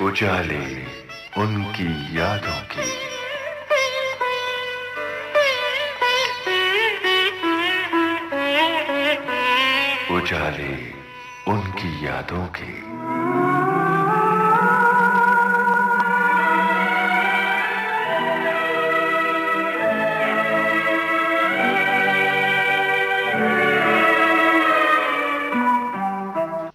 उजाले उनकी यादों की। उजाले उनकी यादों की।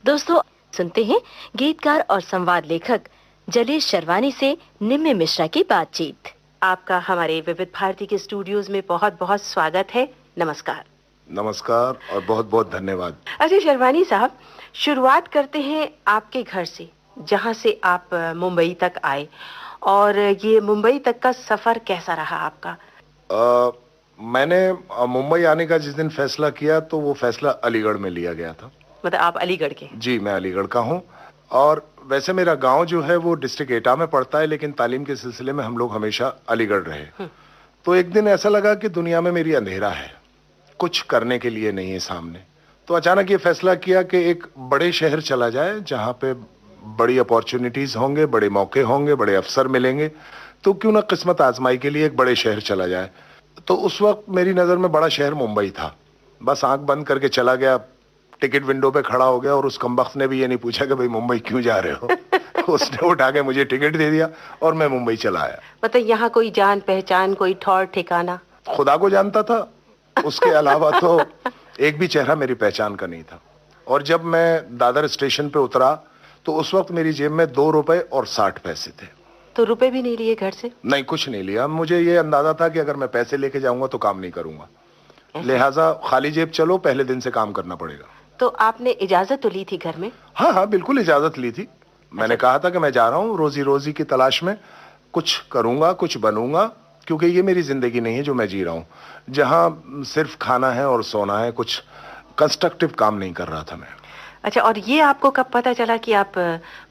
दोस्तों, सुनते हैं गीतकार और संवाद लेखक जलेश शर्वानी से निम्मे मिश्रा की बातचीत। आपका हमारे विविध भारती के स्टूडियोज में बहुत बहुत स्वागत है। नमस्कार। नमस्कार और बहुत बहुत धन्यवाद। अच्छा शर्वानी साहब, शुरुआत करते हैं आपके घर से, जहां से आप मुंबई तक आए, और ये मुंबई तक का सफर कैसा रहा आपका? मैंने मुंबई आने का जिस दिन फैसला किया तो वो फैसला अलीगढ़ में लिया गया था। मतलब आप अलीगढ़ के? जी, मैं अलीगढ़ का हूँ। और वैसे मेरा गांव जो है वो डिस्ट्रिक्ट एटा में पड़ता है, लेकिन तालीम के सिलसिले में हम लोग हमेशा अलीगढ़ रहे। तो एक दिन ऐसा लगा कि दुनिया में मेरी अंधेरा है, कुछ करने के लिए नहीं है सामने। तो अचानक ये फैसला किया कि एक बड़े शहर चला जाए जहां पे बड़ी अपॉर्चुनिटीज होंगे, बड़े मौके होंगे, बड़े अवसर मिलेंगे। तो क्यों ना किस्मत आजमाई के लिए एक बड़े शहर चला जाए। तो उस वक्त मेरी नजर में बड़ा शहर मुंबई था। बस आंख बंद करके चला गया, टिकट विंडो पे खड़ा हो गया, और उस कमबख्त ने भी ये नहीं पूछा कि भाई मुंबई क्यों जा रहे हो। उसने उठा के मुझे टिकट दे दिया और मैं मुंबई चला आया। मतलब यहाँ कोई जान पहचान, कोई ठौर ठिकाना? खुदा को जानता था, उसके अलावा तो एक भी चेहरा मेरी पहचान का नहीं था। और जब मैं दादर स्टेशन पे उतरा तो उस वक्त मेरी जेब में 2 रुपए और 60 पैसे थे। तो रुपए भी नहीं लिए घर से? नहीं, कुछ नहीं लिया। मुझे ये अंदाजा था कि अगर मैं पैसे लेके जाऊंगा तो काम नहीं करूंगा, लिहाजा खाली जेब चलो, पहले दिन से काम करना पड़ेगा। तो आपने इजाजत तो ली थी घर में? हाँ, बिल्कुल इजाजत ली थी। मैंने कहा था कि मैं जा रहा हूँ रोजी रोजी की तलाश में, कुछ करूंगा, कुछ बनूंगा, क्योंकि ये मेरी जिंदगी नहीं है जो मैं जी रहा हूँ, जहां सिर्फ खाना है और सोना है। कुछ कंस्ट्रक्टिव काम नहीं कर रहा था मैं। अच्छा, और ये आपको कब पता चला कि आप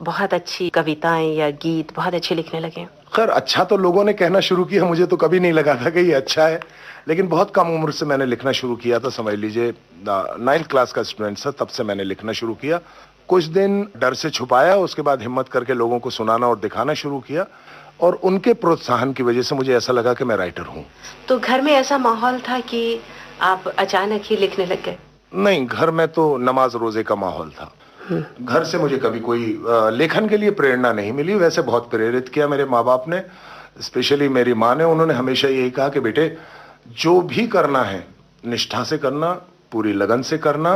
बहुत अच्छी कविताएं या गीत बहुत अच्छे लिखने लगे? खैर, अच्छा तो लोगों ने कहना शुरू किया, मुझे तो कभी नहीं लगा था कि ये अच्छा है। लेकिन बहुत कम उम्र से मैंने लिखना शुरू किया था। समझ लीजिए 9th क्लास का स्टूडेंट था, तब से मैंने लिखना शुरू किया। कुछ दिन डर से छुपाया, उसके बाद हिम्मत करके लोगों को सुनाना और दिखाना शुरू किया, और उनके प्रोत्साहन की वजह से मुझे ऐसा लगा कि मैं राइटर हूँ। तो घर में ऐसा माहौल था कि आप अचानक ही लिखने लग गए? नहीं, घर में तो नमाज रोजे का माहौल था। घर से मुझे कभी कोई लेखन के लिए प्रेरणा नहीं मिली। वैसे बहुत प्रेरित किया मेरे माँ बाप ने, स्पेशली मेरी माँ ने। उन्होंने हमेशा यही कहा कि बेटे, जो भी करना है निष्ठा से करना, पूरी लगन से करना,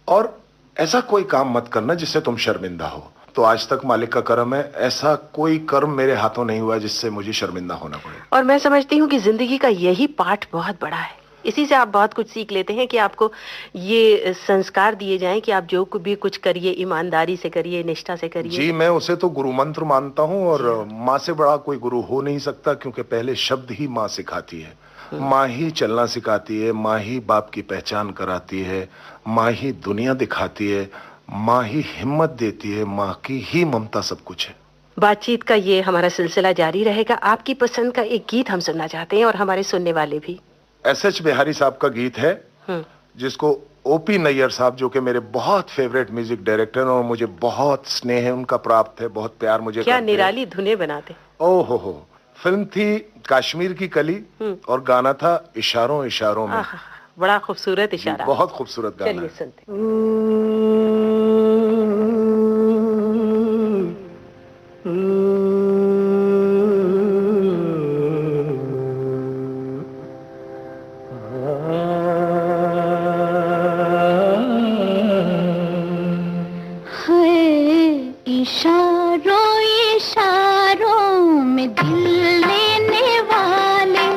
और ऐसा कोई काम मत करना जिससे तुम शर्मिंदा हो। तो आज तक मालिक का करम है, ऐसा कोई कर्म मेरे हाथों नहीं हुआ जिससे मुझे शर्मिंदा होना पड़े। और मैं समझती हूँ कि जिंदगी का यही पाठ बहुत बड़ा है। इसी से आप बहुत कुछ सीख लेते हैं कि आपको ये संस्कार दिए जाएं कि आप जो भी कुछ करिए ईमानदारी से करिए, निष्ठा से करिए। जी, मैं उसे तो गुरु मंत्र मानता हूँ, और माँ से बड़ा कोई गुरु हो नहीं सकता, क्योंकि पहले शब्द ही माँ सिखाती है। माँ ही चलना सिखाती है, माँ ही बाप की पहचान कराती है, माँ ही दुनिया दिखाती है, माँ ही हिम्मत देती है, माँ की ही ममता सब कुछ है। बातचीत का ये हमारा सिलसिला जारी रहेगा। आपकी पसंद का एक गीत हम सुनना चाहते हैं, और हमारे सुनने वाले भी। एस.एच. बिहारी साहब का गीत है, जिसको ओ.पी. नैयर साहब, जो कि मेरे बहुत फेवरेट म्यूजिक डायरेक्टर, और मुझे बहुत स्नेह है उनका प्राप्त है, बहुत प्यार मुझे क्या करते हैं। निराली धुनें बनाते। ओहो हो। फिल्म थी कश्मीर की कली, और गाना था इशारों इशारों में। बड़ा खूबसूरत इशारा, बहुत खूबसूरत गाना। चलिए सुनते। इशारों इशारों में दिल लेने वाले,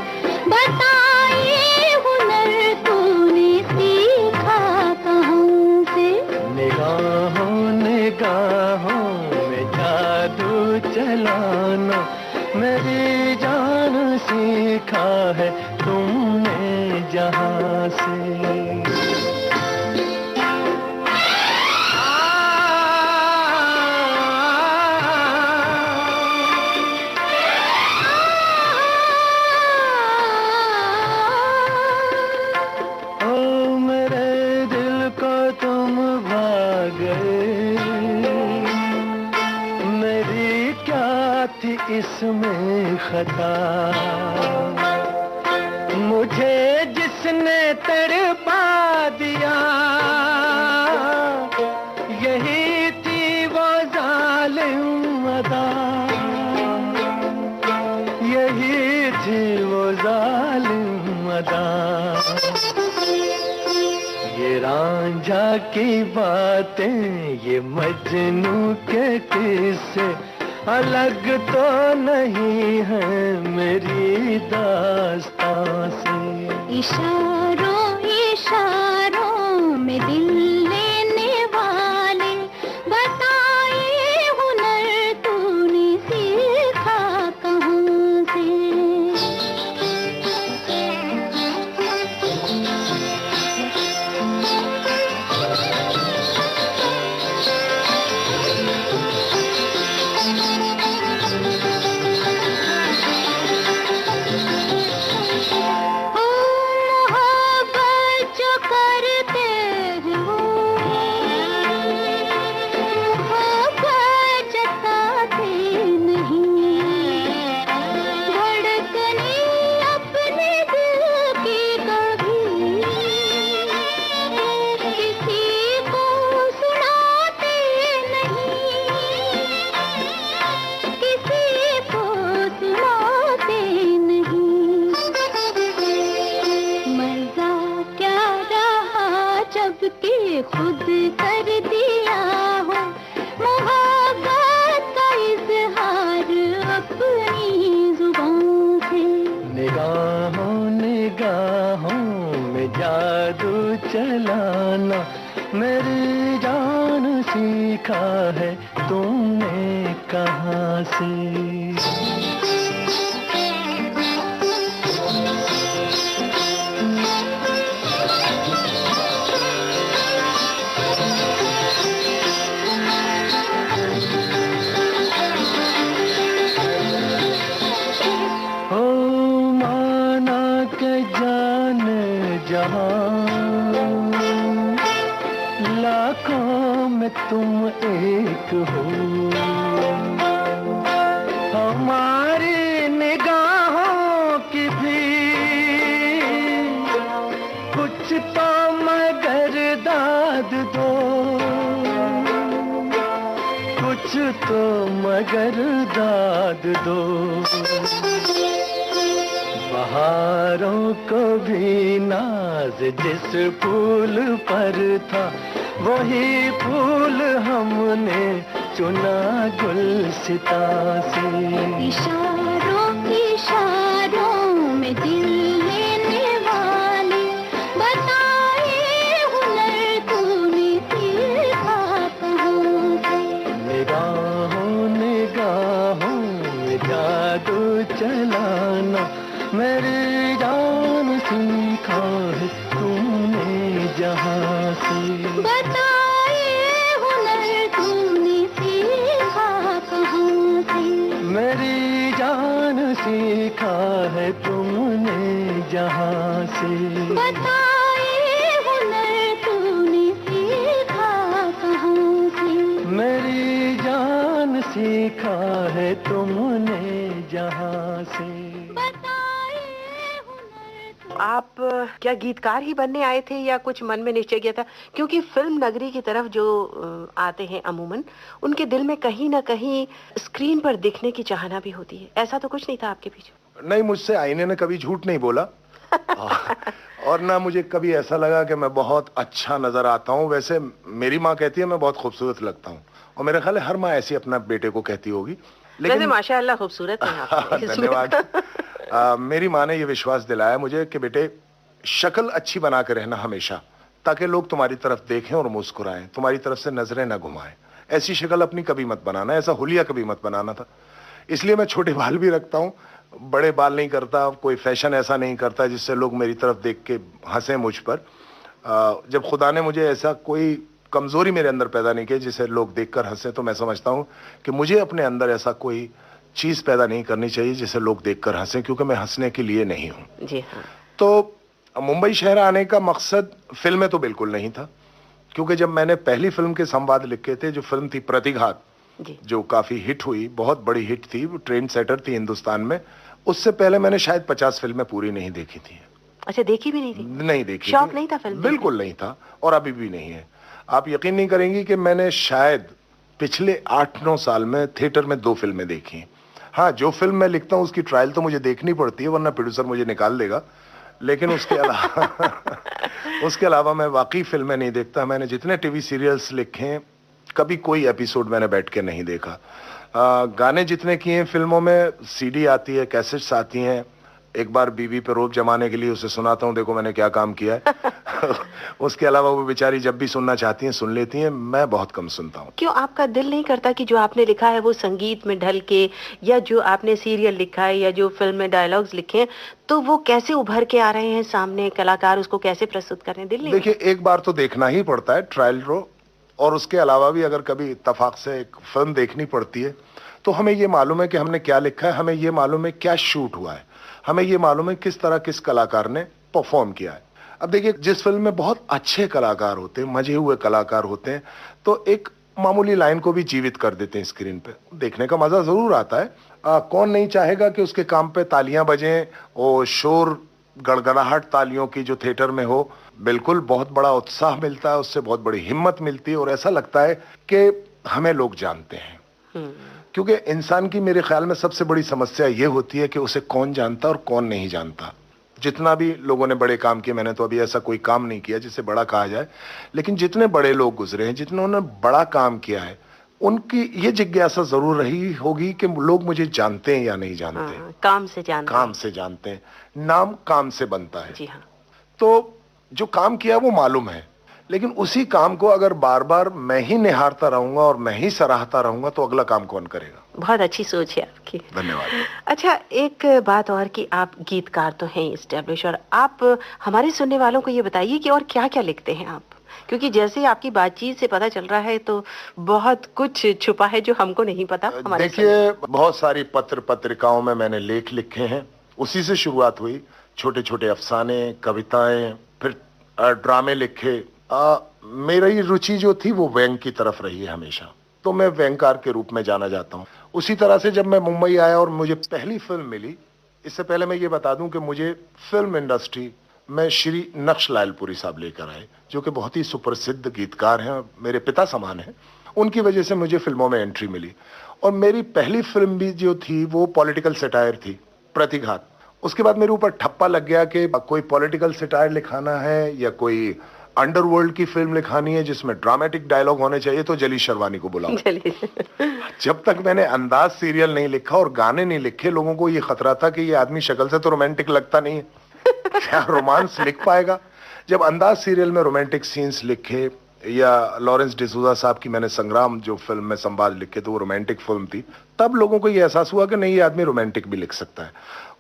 बताइए हुनर तूने सीखा कहाँ से? निगाहों निगाहों में जादू चलाना मेरी जान सीखा है तुमने जहाँ से। मेरी क्या थी इसमें खता, मुझे जिसने तड़पा दिया यही थी वो जालिम अदा, यही थी वो जालिम अदा। ये रांझा की बातें, ये मजनू के किस्से अलग तो नहीं है मेरी दास्तां से। इशारों इशारों में दिल लेने वाले बताए हुनर तूने सीखा कहाँ से। खुद कर दिया हो मोहब्बत का इजहार अपनी जुबान से। निगाहों निगाहों में जादू चलाना मेरी जान सीखा है तुमने कहाँ से। लाखों में तुम एक हो, हमारी निगाहों की भी कुछ तो मगर दाद दो, कुछ तो मगर दाद दो। बहारों को भी नाज जिस फूल पर था वही फूल हमने चुना गुलसिता से। इशारों इशारों में दिल लेने वाले बताए हुनर तूने सीखा कहाँ से। निगाहों निगाहों में जादू चलाना मेरी जान सीखा है तुमने जहाँ से। बताए हुनर तूने सीखा कहाँ से। मेरी जान सीखा है तुमने जहाँ से। बताए हुनर तूने सीखा कहाँ से। मेरी जान सीखा है तुमने जहाँ से। आप क्या गीतकार ही बनने आए थे या कुछ मन में निश्चय किया था? क्योंकि फिल्म नगरी की तरफ जो आते हैं अमूमन उनके दिल में कहीं ना कहीं स्क्रीन पर दिखने की चाहना भी होती है। ऐसा तो कुछ नहीं था आपके पीछे? नहीं, मुझसे आईने ने कभी झूठ नहीं बोला और ना मुझे कभी ऐसा लगा कि मैं बहुत अच्छा नजर आता हूँ। वैसे मेरी माँ कहती है मैं बहुत खूबसूरत लगता हूँ और मेरा ख्याल है हर माँ ऐसी अपना बेटे को कहती होगी। लेकिन माशाअल्लाह खूबसूरत हैं आप। धन्यवाद। मेरी माँ ने ये विश्वास दिलाया मुझे कि बेटे शक्ल अच्छी बना के रहना हमेशा, ताकि लोग तुम्हारी तरफ देखें और मुस्कुराएं, तुम्हारी तरफ से नजरें ना घुमाएं। ऐसी शक्ल अपनी कभी मत बनाना, ऐसा हुलिया कभी मत बनाना था। इसलिए मैं छोटे बाल भी रखता हूँ, बड़े बाल नहीं करता, कोई फैशन ऐसा नहीं करता जिससे लोग मेरी तरफ देख के हंसें मुझ पर। जब खुदा ने मुझे ऐसा कोई कमजोरी मेरे अंदर पैदा नहीं की जिसे लोग देखकर हंसे, तो मैं समझता हूँ कि मुझे अपने अंदर ऐसा कोई चीज पैदा नहीं करनी चाहिए जिसे लोग देखकर हंसे, क्योंकि मैं हंसने के लिए नहीं हूँ। जी हाँ। तो मुंबई शहर आने का मकसद फिल्म में तो बिल्कुल नहीं था, क्योंकि जब मैंने पहली फिल्म के संवाद लिखे थे, जो फिल्म थी प्रतिघात, जी। जो काफी हिट हुई, बहुत बड़ी हिट थी, वो ट्रेंड सेटर थी हिंदुस्तान में। उससे पहले मैंने शायद 50 फिल्में पूरी नहीं देखी थी। अच्छा, देखी भी नहीं थी? नहीं देखी शौक थी। नहीं था फिल्म बिल्कुल नहीं था, और अभी भी नहीं है। आप यकीन नहीं करेंगी कि मैंने शायद पिछले 8-9 साल में थिएटर में 2 फिल्में देखी। हाँ, जो फिल्म मैं लिखता हूँ उसकी ट्रायल तो मुझे देखनी पड़ती है, वरना प्रोड्यूसर मुझे निकाल देगा। लेकिन उसके अलावा उसके अलावा मैं वाकई फिल्में नहीं देखता। मैंने जितने टीवी सीरियल्स लिखे हैं, कभी कोई एपिसोड मैंने बैठ के नहीं देखा। गाने जितने किए हैं फिल्मों में, सीडी आती है, कैसेट्स आती हैं, एक बार बीवी पे रोब जमाने के लिए उसे सुनाता हूँ, देखो मैंने क्या काम किया है। उसके अलावा वो बेचारी जब भी सुनना चाहती हैं सुन लेती हैं, मैं बहुत कम सुनता हूँ। क्यों आपका दिल नहीं करता कि जो आपने लिखा है वो संगीत में ढल के, या जो आपने सीरियल लिखा है या जो फिल्म में डायलॉग्स लिखे हैं, तो वो कैसे उभर के आ रहे हैं सामने, कलाकार उसको कैसे प्रस्तुत कर रहे हैं? दिल नहीं देखिए, एक बार तो देखना ही पड़ता है ट्रायल रो, और उसके अलावा भी अगर कभी इत्तेफाक से एक फिल्म देखनी पड़ती है तो हमें ये मालूम है कि हमने क्या लिखा है, हमें ये मालूम है क्या शूट हुआ है, हमें ये मालूम है किस तरह किस कलाकार ने परफॉर्म किया है। अब देखिए, जिस फिल्म में बहुत अच्छे कलाकार होते हैं, मजे हुए कलाकार होते हैं, तो एक मामूली लाइन को भी जीवित कर देते हैं स्क्रीन पे, देखने का मजा जरूर आता है। कौन नहीं चाहेगा कि उसके काम पे तालियां बजें और शोर गड़गड़ाहट तालियों की जो थिएटर में हो। बिल्कुल, बहुत बड़ा उत्साह मिलता है, उससे बहुत बड़ी हिम्मत मिलती है, और ऐसा लगता है कि हमें लोग जानते हैं। क्योंकि इंसान की मेरे ख्याल में सबसे बड़ी समस्या यह होती है कि उसे कौन जानता और कौन नहीं जानता। जितना भी लोगों ने बड़े काम किए, मैंने तो अभी ऐसा कोई काम नहीं किया जिसे बड़ा कहा जाए, लेकिन जितने बड़े लोग गुजरे हैं, जिन्होंने बड़ा काम किया है, उनकी ये जिज्ञासा जरूर रही होगी कि लोग मुझे जानते हैं या नहीं जानते। काम से जानते काम से जानते हैं, नाम काम से बनता है। जी हाँ। तो जो काम किया वो मालूम है, लेकिन उसी काम को अगर बार बार मैं ही निहारता रहूंगा और मैं ही सराहता रहूंगा तो अगला काम कौन करेगा? बहुत अच्छी सोच है आपकी। धन्यवाद। अच्छा, एक बात और कि आप गीतकार तो हैं एस्टेब्लिश, और आप हमारे सुनने वालों को ये बताइए कि और क्या क्या लिखते हैं आप, क्योंकि जैसे आपकी बातचीत से पता चल रहा है तो बहुत कुछ छुपा है जो हमको नहीं पता। हमारे देखिए, बहुत सारी पत्र पत्रिकाओं में मैंने लेख लिखे हैं, उसी से शुरुआत हुई। छोटे छोटे अफसाने, कविताएं, फिर ड्रामे लिखे। मेरी रुचि जो थी वो व्यंग की तरफ रही है हमेशा, तो मैं व्यंगकार के रूप में जाना जाता हूँ। उसी तरह से जब मैं मुंबई आया और मुझे पहली फिल्म मिली, इससे पहले मैं ये बता दूं कि मुझे फिल्म इंडस्ट्री में श्री नक्श लालपुरी साहब लेकर आए, जो कि बहुत ही सुप्रसिद्ध गीतकार हैं, मेरे पिता समान हैं। उनकी वजह से मुझे फिल्मों में एंट्री मिली, और मेरी पहली फिल्म भी जो थी वो पॉलिटिकल सटायर थी, प्रतिघात। उसके बाद मेरे ऊपर ठप्पा लग गया कि कोई पॉलिटिकल सटायर लिखाना है या कोई अंडरवर्ल्ड की फिल्म लिखानी है जिसमें ड्रामेटिक डायलॉग होने चाहिए तो जली शर्वानी को बुलाओ। जब तक मैंने अंदाज सीरियल नहीं लिखा और गाने नहीं लिखे, लोगों को ये खतरा था कि ये आदमी शक्ल से तो रोमांटिक लगता नहीं है, क्या रोमांस लिख पाएगा। जब अंदाज सीरियल में रोमांटिक सीन्स लिखे, या लॉरेंस डिसूजा साहब की मैंने संग्राम जो फिल्म में संवाद लिखे तो वो रोमांटिक फिल्म थी, तब लोगों को ये एहसास हुआ कि नहीं, ये आदमी रोमांटिक भी लिख सकता है।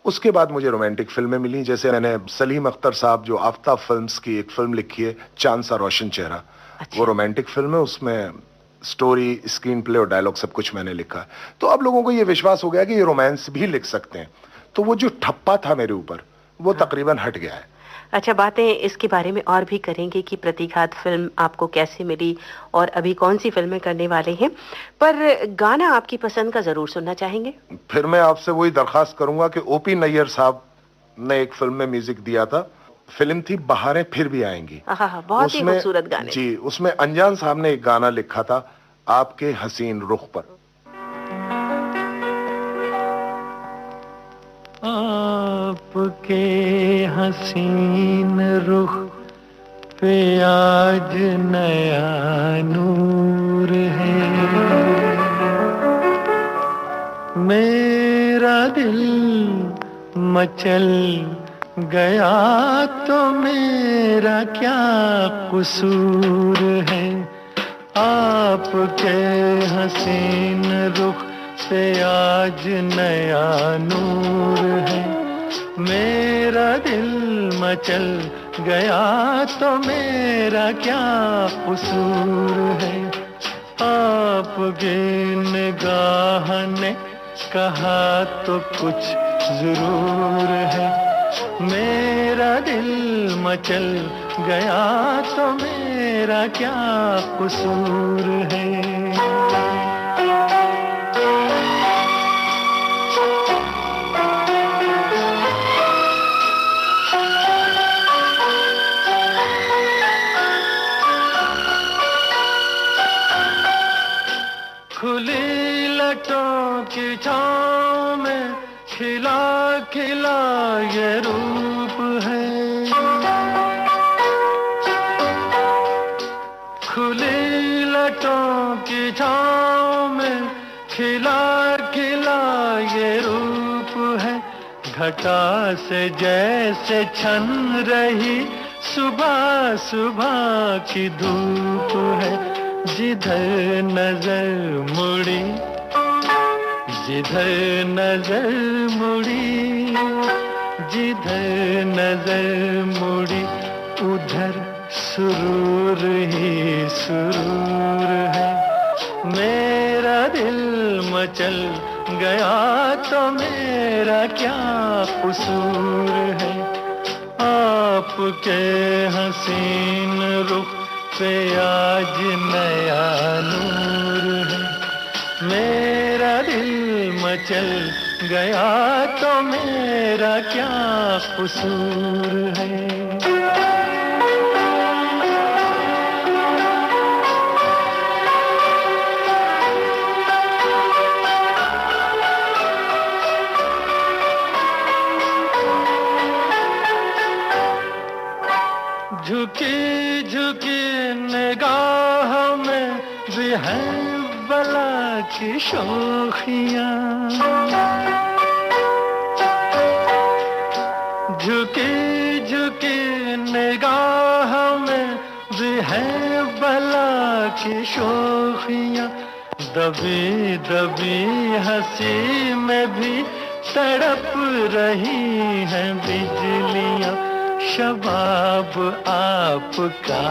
उसके बाद मुझे रोमांटिक फिल्में मिली, जैसे मैंने सलीम अख्तर साहब जो आफ्ताब फिल्म्स की एक फिल्म लिखी है, चांद सा रोशन चेहरा। अच्छा। वो रोमांटिक फिल्म है, उसमें स्टोरी, स्क्रीन प्ले और डायलॉग सब कुछ मैंने लिखा है। तो अब लोगों को ये विश्वास हो गया कि ये रोमांस भी लिख सकते हैं, तो वो जो ठप्पा था मेरे ऊपर वो तकरीबन हट गया है। अच्छा, बातें इसके बारे में और भी करेंगे कि प्रतिघात फिल्म आपको कैसे मिली और अभी कौन सी फिल्में करने वाले हैं, पर गाना आपकी पसंद का जरूर सुनना चाहेंगे। फिर मैं आपसे वही दरखास्त करूंगा कि ओपी नैयर साहब ने एक फिल्म में म्यूजिक दिया था, फिल्म थी बहारें फिर भी आएंगी। बहुत ही खूबसूरत गाने। जी, उसमें अनजान साहब ने एक गाना लिखा था, आपके हसीन रुख पर। आपके हसीन रुख पे आज नया नूर है, मेरा दिल मचल गया तो मेरा क्या कसूर है। आपके हसीन रुख पे आज नया नूर है, मेरा दिल मचल गया तो मेरा क्या कसूर है। आपकी निगाह ने कहा तो कुछ जरूर है, मेरा दिल मचल गया तो मेरा क्या कसूर है। लटों की छाँव में खिला खिला ये रूप है, खुली लटों की छाँव में खिला खिला ये रूप है। घटा से जैसे छन रही सुबह सुबह की धूप है। जिधर नजर मुड़ी, जिधर नजर मुड़ी, जिधर नजर मुड़ी, उधर सुरूर ही सुरूर है। मेरा दिल मचल गया तो मेरा क्या कसूर है। आपके हसीन रुख पे आज नया नूर है। मेरा दिल मचल गया तो मेरा क्या कसूर है। झुकी झुकी निगाह में भी है बला की शोखियाँ, झुकी झुकी निगाह में भी है बला की शोखियाँ। दबी दबी हंसी में भी तड़प रही हैं बिजलियाँ। शबाब आपका,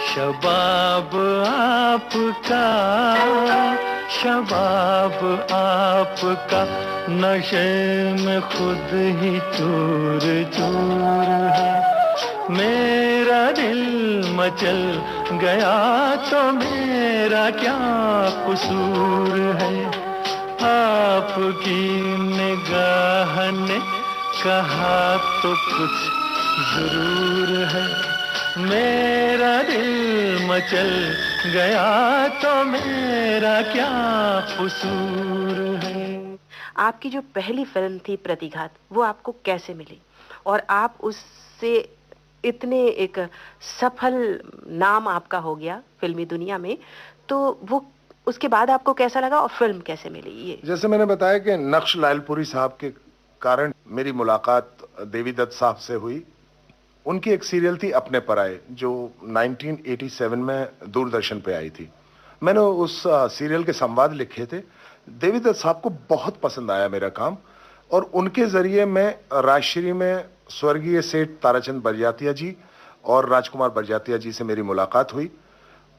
शबाब आपका, शबाब आपका नशे में खुद ही चूर चूर है। मेरा दिल मचल गया तो मेरा क्या कसूर है। आपकी निगाह ने कहा तो कुछ जरूर है। मेरा दिल मचल गया तो मेरा क्या कसूर है। आपकी जो पहली फिल्म थी प्रतिघात, वो आपको कैसे मिली और आप उससे इतने एक सफल नाम आपका हो गया फिल्मी दुनिया में, तो वो उसके बाद आपको कैसा लगा और फिल्म कैसे मिली? ये जैसे मैंने बताया कि नक्श लालपुरी साहब के कारण मेरी मुलाकात देवी दत्त साहब से हुई। उनकी एक सीरियल थी अपने पराए, जो 1987 में दूरदर्शन पे आई थी। मैंने उस सीरियल के संवाद लिखे थे। देवी दत्त साहब को बहुत पसंद आया मेरा काम, और उनके जरिए मैं राजश्री में स्वर्गीय सेठ ताराचंद बरजातिया जी और राजकुमार बरजातिया जी से मेरी मुलाकात हुई,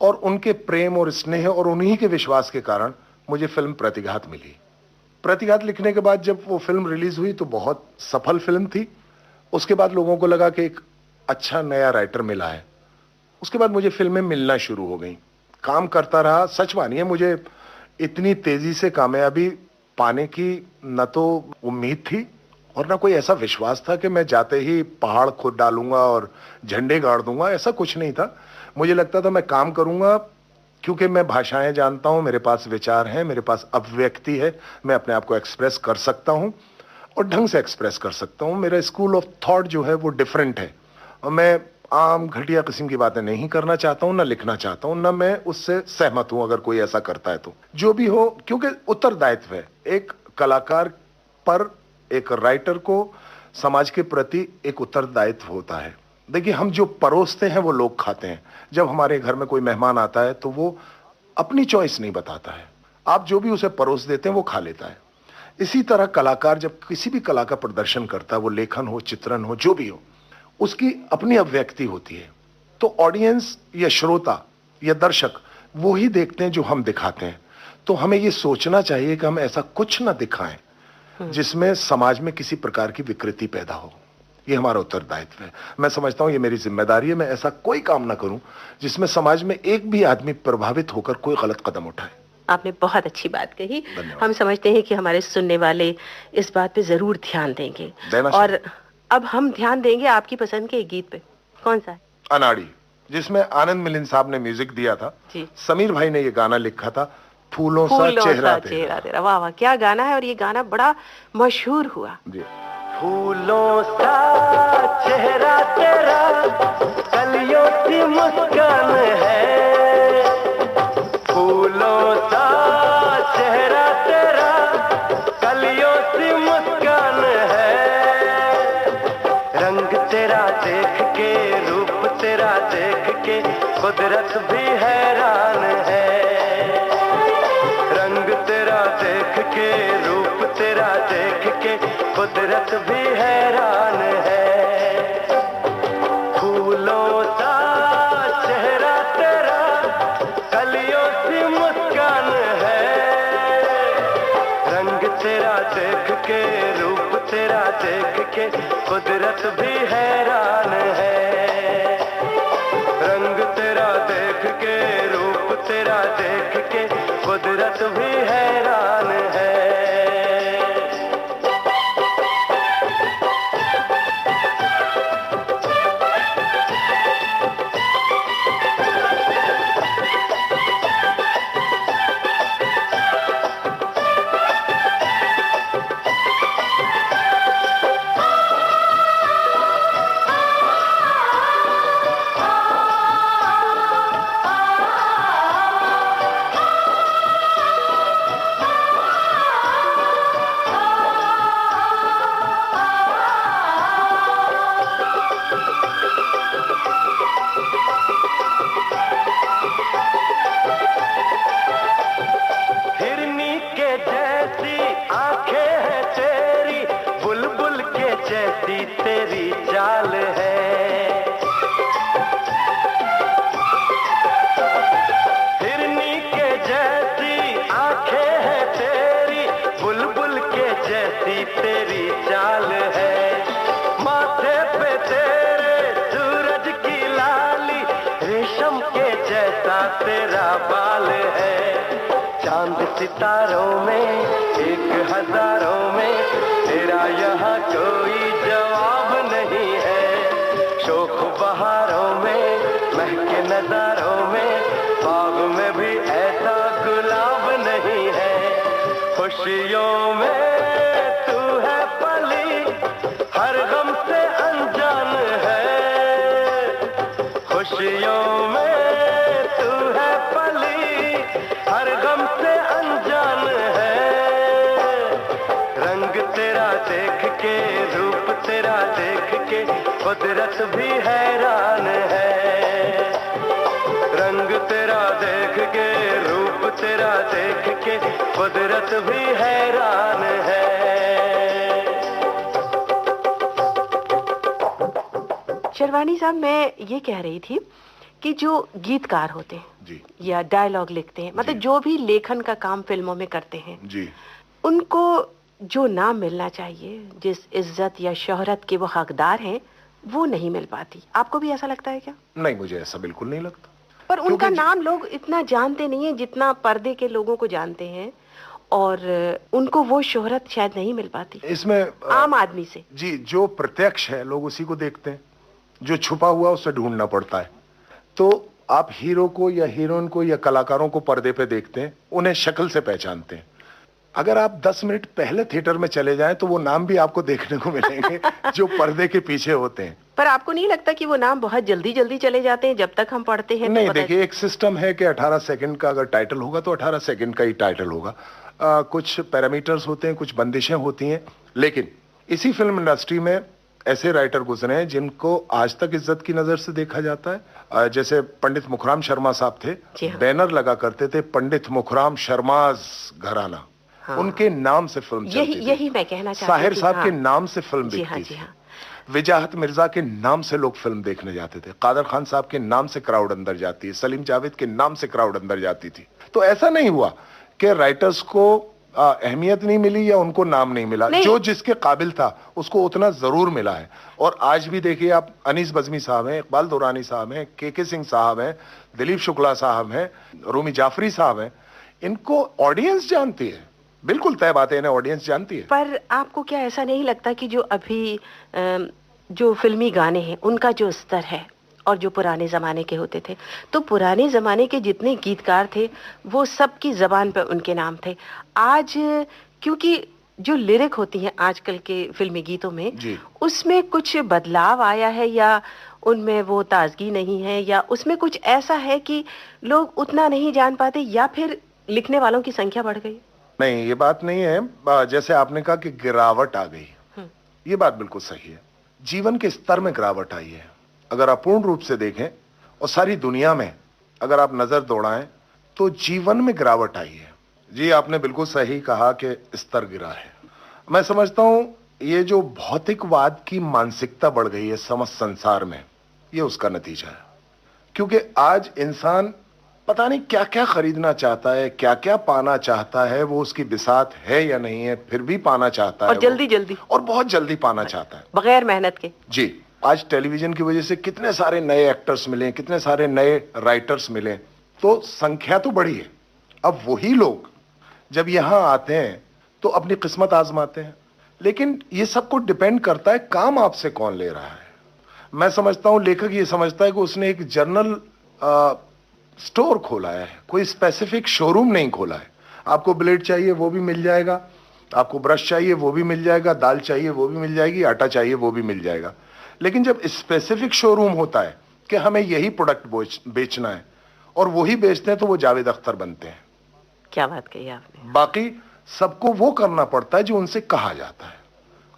और उनके प्रेम और स्नेह और उन्हीं के विश्वास के कारण मुझे फिल्म प्रतिघात मिली। प्रतिघात लिखने के बाद जब वो फिल्म रिलीज हुई तो बहुत सफल फिल्म थी। उसके बाद लोगों को लगा कि एक अच्छा नया राइटर मिला है। उसके बाद मुझे फिल्में मिलना शुरू हो गई, काम करता रहा। सच मानिए, मुझे इतनी तेजी से कामयाबी पाने की न तो उम्मीद थी और ना कोई ऐसा विश्वास था कि मैं जाते ही पहाड़ खोद डालूंगा और झंडे गाड़ दूंगा। ऐसा कुछ नहीं था। मुझे लगता था मैं काम करूंगा क्योंकि मैं भाषाएं जानता हूं, मेरे पास विचार हैं, मेरे पास अभिव्यक्ति है, मैं अपने आप को एक्सप्रेस कर सकता हूं और ढंग से एक्सप्रेस कर सकता हूं। मेरा स्कूल ऑफ थॉट जो है वो डिफरेंट है, और मैं आम घटिया किस्म की बातें नहीं करना चाहता हूं, ना लिखना चाहता हूं, ना मैं उससे सहमत हूं अगर कोई ऐसा करता है तो। जो भी हो, क्योंकि उत्तरदायित्व है एक कलाकार पर, एक राइटर को समाज के प्रति एक उत्तरदायित्व होता है। देखिए, हम जो परोसते हैं वो लोग खाते हैं। जब हमारे घर में कोई मेहमान आता है तो वो अपनी चॉइस नहीं बताता है, आप जो भी उसे परोस देते हैं वो खा लेता है। इसी तरह कलाकार जब किसी भी कला का प्रदर्शन करता है, वो लेखन हो, चित्रण हो, जो भी हो, उसकी अपनी अभिव्यक्ति होती है। तो ऑडियंस या श्रोता या दर्शक वो ही देखते हैं जो हम दिखाते हैं। तो हमें ये सोचना चाहिए कि हम ऐसा कुछ ना दिखाएं जिसमें समाज में किसी प्रकार की विकृति पैदा हो। ये हमारा उत्तरदायित्व है। मैं समझता हूं ये मेरी जिम्मेदारी है। मैं ऐसा कोई काम ना करूं जिसमें समाज में एक भी आदमी प्रभावित होकर कोई गलत कदम उठाए। आपने बहुत अच्छी बात कही। हम समझते हैं कि हमारे सुनने वाले इस बात पे जरूर ध्यान देंगे। और अब हम ध्यान देंगे आपकी पसंद के एक गीत पे। कौन सा है? अनाड़ी, जिसमें आनंद मिलिंद साहब ने म्यूजिक दिया था। समीर भाई ने ये गाना लिखा था। फूलों सा फूलों चेहरा सा चेहरा तेरा। वाह वाह, क्या गाना है, और ये गाना बड़ा मशहूर हुआ। जी। फूलों सा चेहरा तेरा, कलियों की मुस्कान है। फूलों सा चेहरा तेरा, कलियों की मुस्कान है। रंग तेरा देख के, रूप तेरा देख के, कुदरत भी हैरान है। रंग तेरा देख के, रूप तेरा देख के, कुदरत भी हैरान है। फूलों सा चेहरा तेरा, कलियों सी मुस्कान है। रंग तेरा देख के, रूप तेरा देख के, कुदरत भी हैरान है। रंग तेरा देख के, रूप तेरा देख के, कुदरत भी हैरान है। हिरनी के जैसी आंखें हैं तेरी, बुलबुल के जैसी तेरी चाल है। हिरनी के जैसी आंखें हैं तेरी, बुलबुल के जैसी तेरी चाल है। माथे पे तेरे सूरज की लाली, रेशम के जैसा तेरा बाल है। चांद सितारों में, एक हजारों में, तेरा यहाँ कोई जवाब नहीं है। शोख बहारों में, महके नजारों में, बाग में भी ऐसा गुलाब नहीं है। खुशियों में तू है पली, हर गम से अनजान है। खुशियों में तू है पली, हर गम से अनजान है। रंग तेरा देख के, रूप तेरा देख के, कुदरत भी हैरान है। रंग तेरा देख के, रूप तेरा देख के, कुदरत भी हैरान है। शेरवानी साहब, मैं ये कह रही थी कि जो गीतकार होते हैं जी। या डायलॉग लिखते हैं, मतलब जी। जो भी लेखन का काम फिल्मों में करते हैं, जी। उनको जो नाम मिलना चाहिए, जिस इज्जत या शोहरत के वो हकदार हैं, वो नहीं मिल पाती। आपको भी ऐसा लगता है क्या? नहीं, मुझे ऐसा बिल्कुल नहीं लगता। पर उनका क्योंकि नाम लोग इतना जानते नहीं है जितना पर्दे के लोगों को जानते हैं, और उनको वो शोहरत शायद नहीं मिल पाती इसमें आम आदमी से। जी, जो प्रत्यक्ष है लोग उसी को देखते हैं, जो छुपा हुआ उसे ढूंढना पड़ता है। तो आप हीरो को या हीरोइन को या कलाकारों को पर्दे पे देखते हैं, उन्हें शक्ल से पहचानते हैं। अगर आप 10 मिनट पहले थिएटर में चले जाएं तो वो नाम भी आपको देखने को मिलेंगे जो पर्दे के पीछे होते हैं। पर आपको नहीं लगता कि वो नाम बहुत जल्दी जल्दी चले जाते हैं जब तक हम पढ़ते हैं? नहीं, तो देखिए, एक सिस्टम है कि 18 सेकंड का अगर टाइटल होगा तो 18 सेकंड का ही टाइटल होगा। कुछ पैरामीटर्स होते हैं, कुछ बंदिशें होती हैं, लेकिन इसी फिल्म इंडस्ट्री में ऐसे राइटर गुजरे हैं जिनको आज तक इज्जत की नजर से देखा जाता है। जैसे पंडित मुखराम शर्मा साहब थे, हाँ। बैनर लगा करते थे, पंडित मुखराम शर्माज घराना। हाँ। उनके नाम से फिल्म चलती थी। यही मैं कहना चाहती थी। साहिर साहब हाँ। के नाम से फिल्म दिखती थी। विजाहत मिर्जा के नाम से लोग फिल्म देखने जाते थे। कादर खान साहब के नाम से क्राउड अंदर जाती है। सलीम जावेद के नाम से क्राउड अंदर जाती थी। तो ऐसा नहीं हुआ कि राइटर्स को अहमियत नहीं मिली या उनको नाम नहीं मिला। जो जिसके काबिल था उसको उतना जरूर मिला है। और आज भी देखिए आप, अनीस बज़मी साहब हैं, इकबाल दुरानी साहब हैं, के सिंह साहब हैं, दिलीप शुक्ला साहब हैं, रूमी जाफरी साहब हैं, इनको ऑडियंस जानती है। बिल्कुल तय बात है, इन्हें ऑडियंस जानती है। पर आपको क्या ऐसा नहीं लगता कि जो अभी जो फिल्मी गाने हैं उनका जो स्तर है और जो पुराने ज़माने के होते थे। तो पुराने ज़माने के जितने गीतकार थे वो सब की ज़बान पे उनके नाम थे। आज क्योंकि जो लिरिक होती हैं आजकल के फिल्मी गीतों में, जी। उसमें कुछ बदलाव आया है या उनमें वो ताजगी नहीं है या उसमें कुछ ऐसा है कि लोग उतना नहीं जान पाते या फिर लिखने वालों की संख्या बढ़ गई? नहीं, ये बात नहीं है। जैसे आपने कहा कि गिरावट आ गई, ये बात बिल्कुल सही है। जीवन के स्तर में गिरावट आई है। अगर आप पूर्ण रूप से देखें और सारी दुनिया में अगर आप नजर दौड़ाएं तो जीवन में गिरावट आई है। जी, आपने बिल्कुल सही कहा कि स्तर गिरा है। मैं समझता हूं ये जो भौतिकवाद की मानसिकता बढ़ गई है समस्त संसार में, ये उसका नतीजा है। क्योंकि आज इंसान पता नहीं क्या क्या खरीदना चाहता है, क्या क्या पाना चाहता है, वो उसकी बिसात है या नहीं है, फिर भी पाना चाहता है और जल्दी जल्दी, और बहुत जल्दी पाना चाहता है, बगैर मेहनत के। जी। आज टेलीविजन की वजह से कितने सारे नए एक्टर्स मिले, कितने सारे नए राइटर्स मिले, तो संख्या तो बढ़ी है। अब वही लोग जब यहां आते हैं तो अपनी किस्मत आजमाते हैं, लेकिन ये सब कुछ डिपेंड करता है काम आपसे कौन ले रहा है। मैं समझता हूं लेखक ये समझता है कि उसने एक जर्नल स्टोर खोला है, कोई स्पेसिफिक शोरूम नहीं खोला है। आपको ब्लेड चाहिए वो भी मिल जाएगा, आपको ब्रश चाहिए वो भी मिल जाएगा, दाल चाहिए वो भी मिल जाएगी, आटा चाहिए वो भी मिल जाएगा। लेकिन जब स्पेसिफिक शोरूम होता है कि हमें यही प्रोडक्ट बेचना है और वही बेचते हैं, तो वो जावेद अख्तर बनते हैं। क्या बात कही आपने। बाकी सबको वो करना पड़ता है जो उनसे कहा जाता है।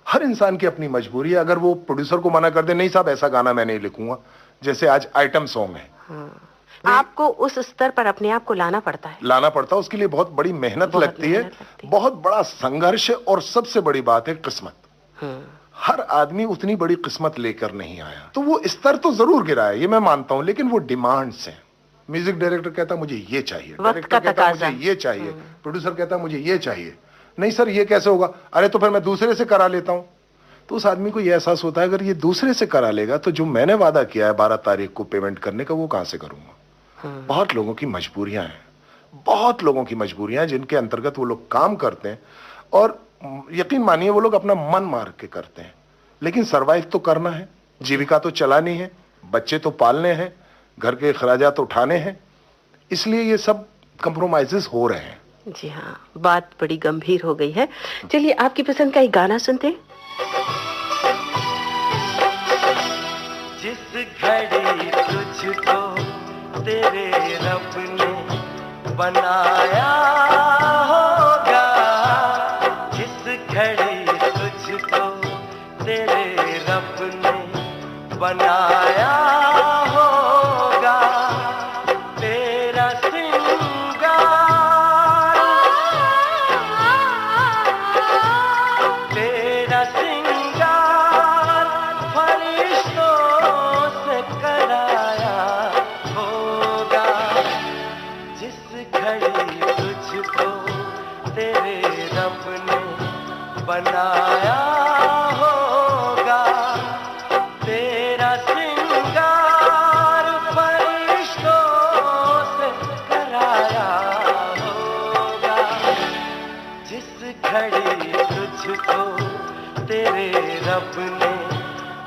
हर इंसान की अपनी मजबूरी है। अगर वो प्रोड्यूसर को मना कर दे, नहीं साहब ऐसा गाना मैं नहीं लिखूंगा, जैसे आज आइटम सॉन्ग है, आपको उस स्तर पर अपने आप को लाना पड़ता है। लाना पड़ता है, उसके लिए बहुत बड़ी मेहनत लगती है, बहुत बड़ा संघर्ष है, और सबसे बड़ी बात है किस्मत। हर आदमी उतनी बड़ी किस्मत लेकर नहीं आया, तो वो स्तर तो जरूर गिरा है, ये मैं मानता हूं। लेकिन वो डिमांड्स हैं। म्यूजिक डायरेक्टर कहता मुझे ये चाहिए, डायरेक्टर कहता मुझे ये चाहिए, प्रोड्यूसर कहता मुझे ये चाहिए। नहीं सर ये कैसे होगा, अरे तो फिर मैं दूसरे से करा लेता हूं। तो उस आदमी को ये एहसास होता है अगर ये दूसरे से करा लेगा तो जो मैंने वादा किया है 12 तारीख को पेमेंट करने का, वो कहां से करूंगा। बहुत लोगों की मजबूरियां हैं, बहुत लोगों की मजबूरियां हैं जिनके अंतर्गत वो लोग काम करते हैं, और यकीन मानिए वो लोग अपना मन मार के करते हैं, लेकिन सरवाइव तो करना है, जीविका तो चलानी है, बच्चे तो पालने हैं, घर के खर्चात उठाने हैं, इसलिए ये सब कंप्रोमाइजेस हो रहे हैं। जी हाँ, बात बड़ी गंभीर हो गई है। चलिए आपकी पसंद का एक गाना सुनते हैं। जिस घड़ी तुझको तेरे रब ने बनाया होगा, जिस घड़ी तुझको तेरे रब ने बनाया होगा, तेरा सिंगार, तेरा सिंगार फरिश्तों से कराया होगा, जिस घड़ी तुझको तेरे रब ने बनाया होगा, तेरा सिंगार फरिश्तों से कराया होगा, जिस घड़ी तुझको तेरे रब ने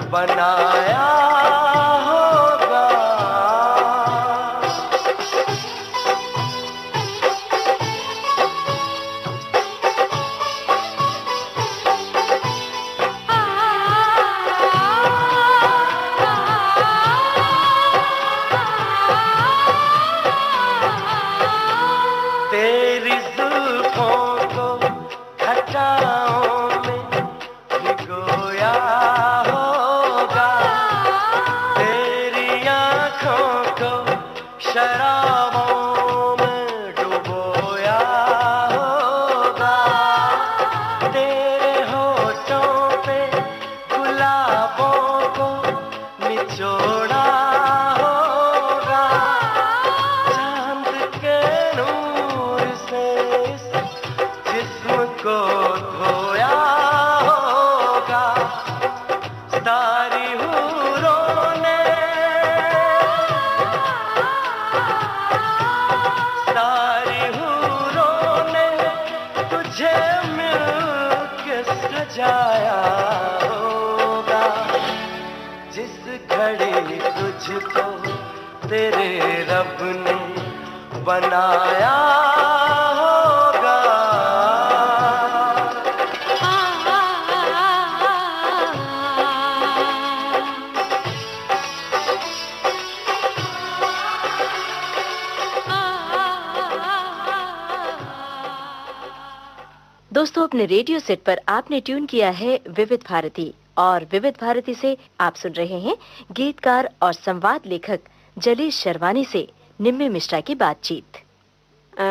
बनाया होगा। तेरी जुल्फों को घटाओं में भिगोया होगा, तेरी आँखों को शराबों में डुबोया होगा, तेरे होठों पे गुलाबों को निचोड़ा होगा, चांद के नूर से इस जिस्म को धोया होगा, सारी हूरों ने, सारी हूरों ने तुझे मिलके सजाया होगा, जिस घड़ी तुझको तेरे रब ने बनाया होगा। दोस्तों, अपने रेडियो सेट पर आपने ट्यून किया है विविध भारती, और विविध भारती से आप सुन रहे हैं गीतकार और संवाद लेखक जलीश शेरवानी से निम्मे मिश्रा की बातचीत।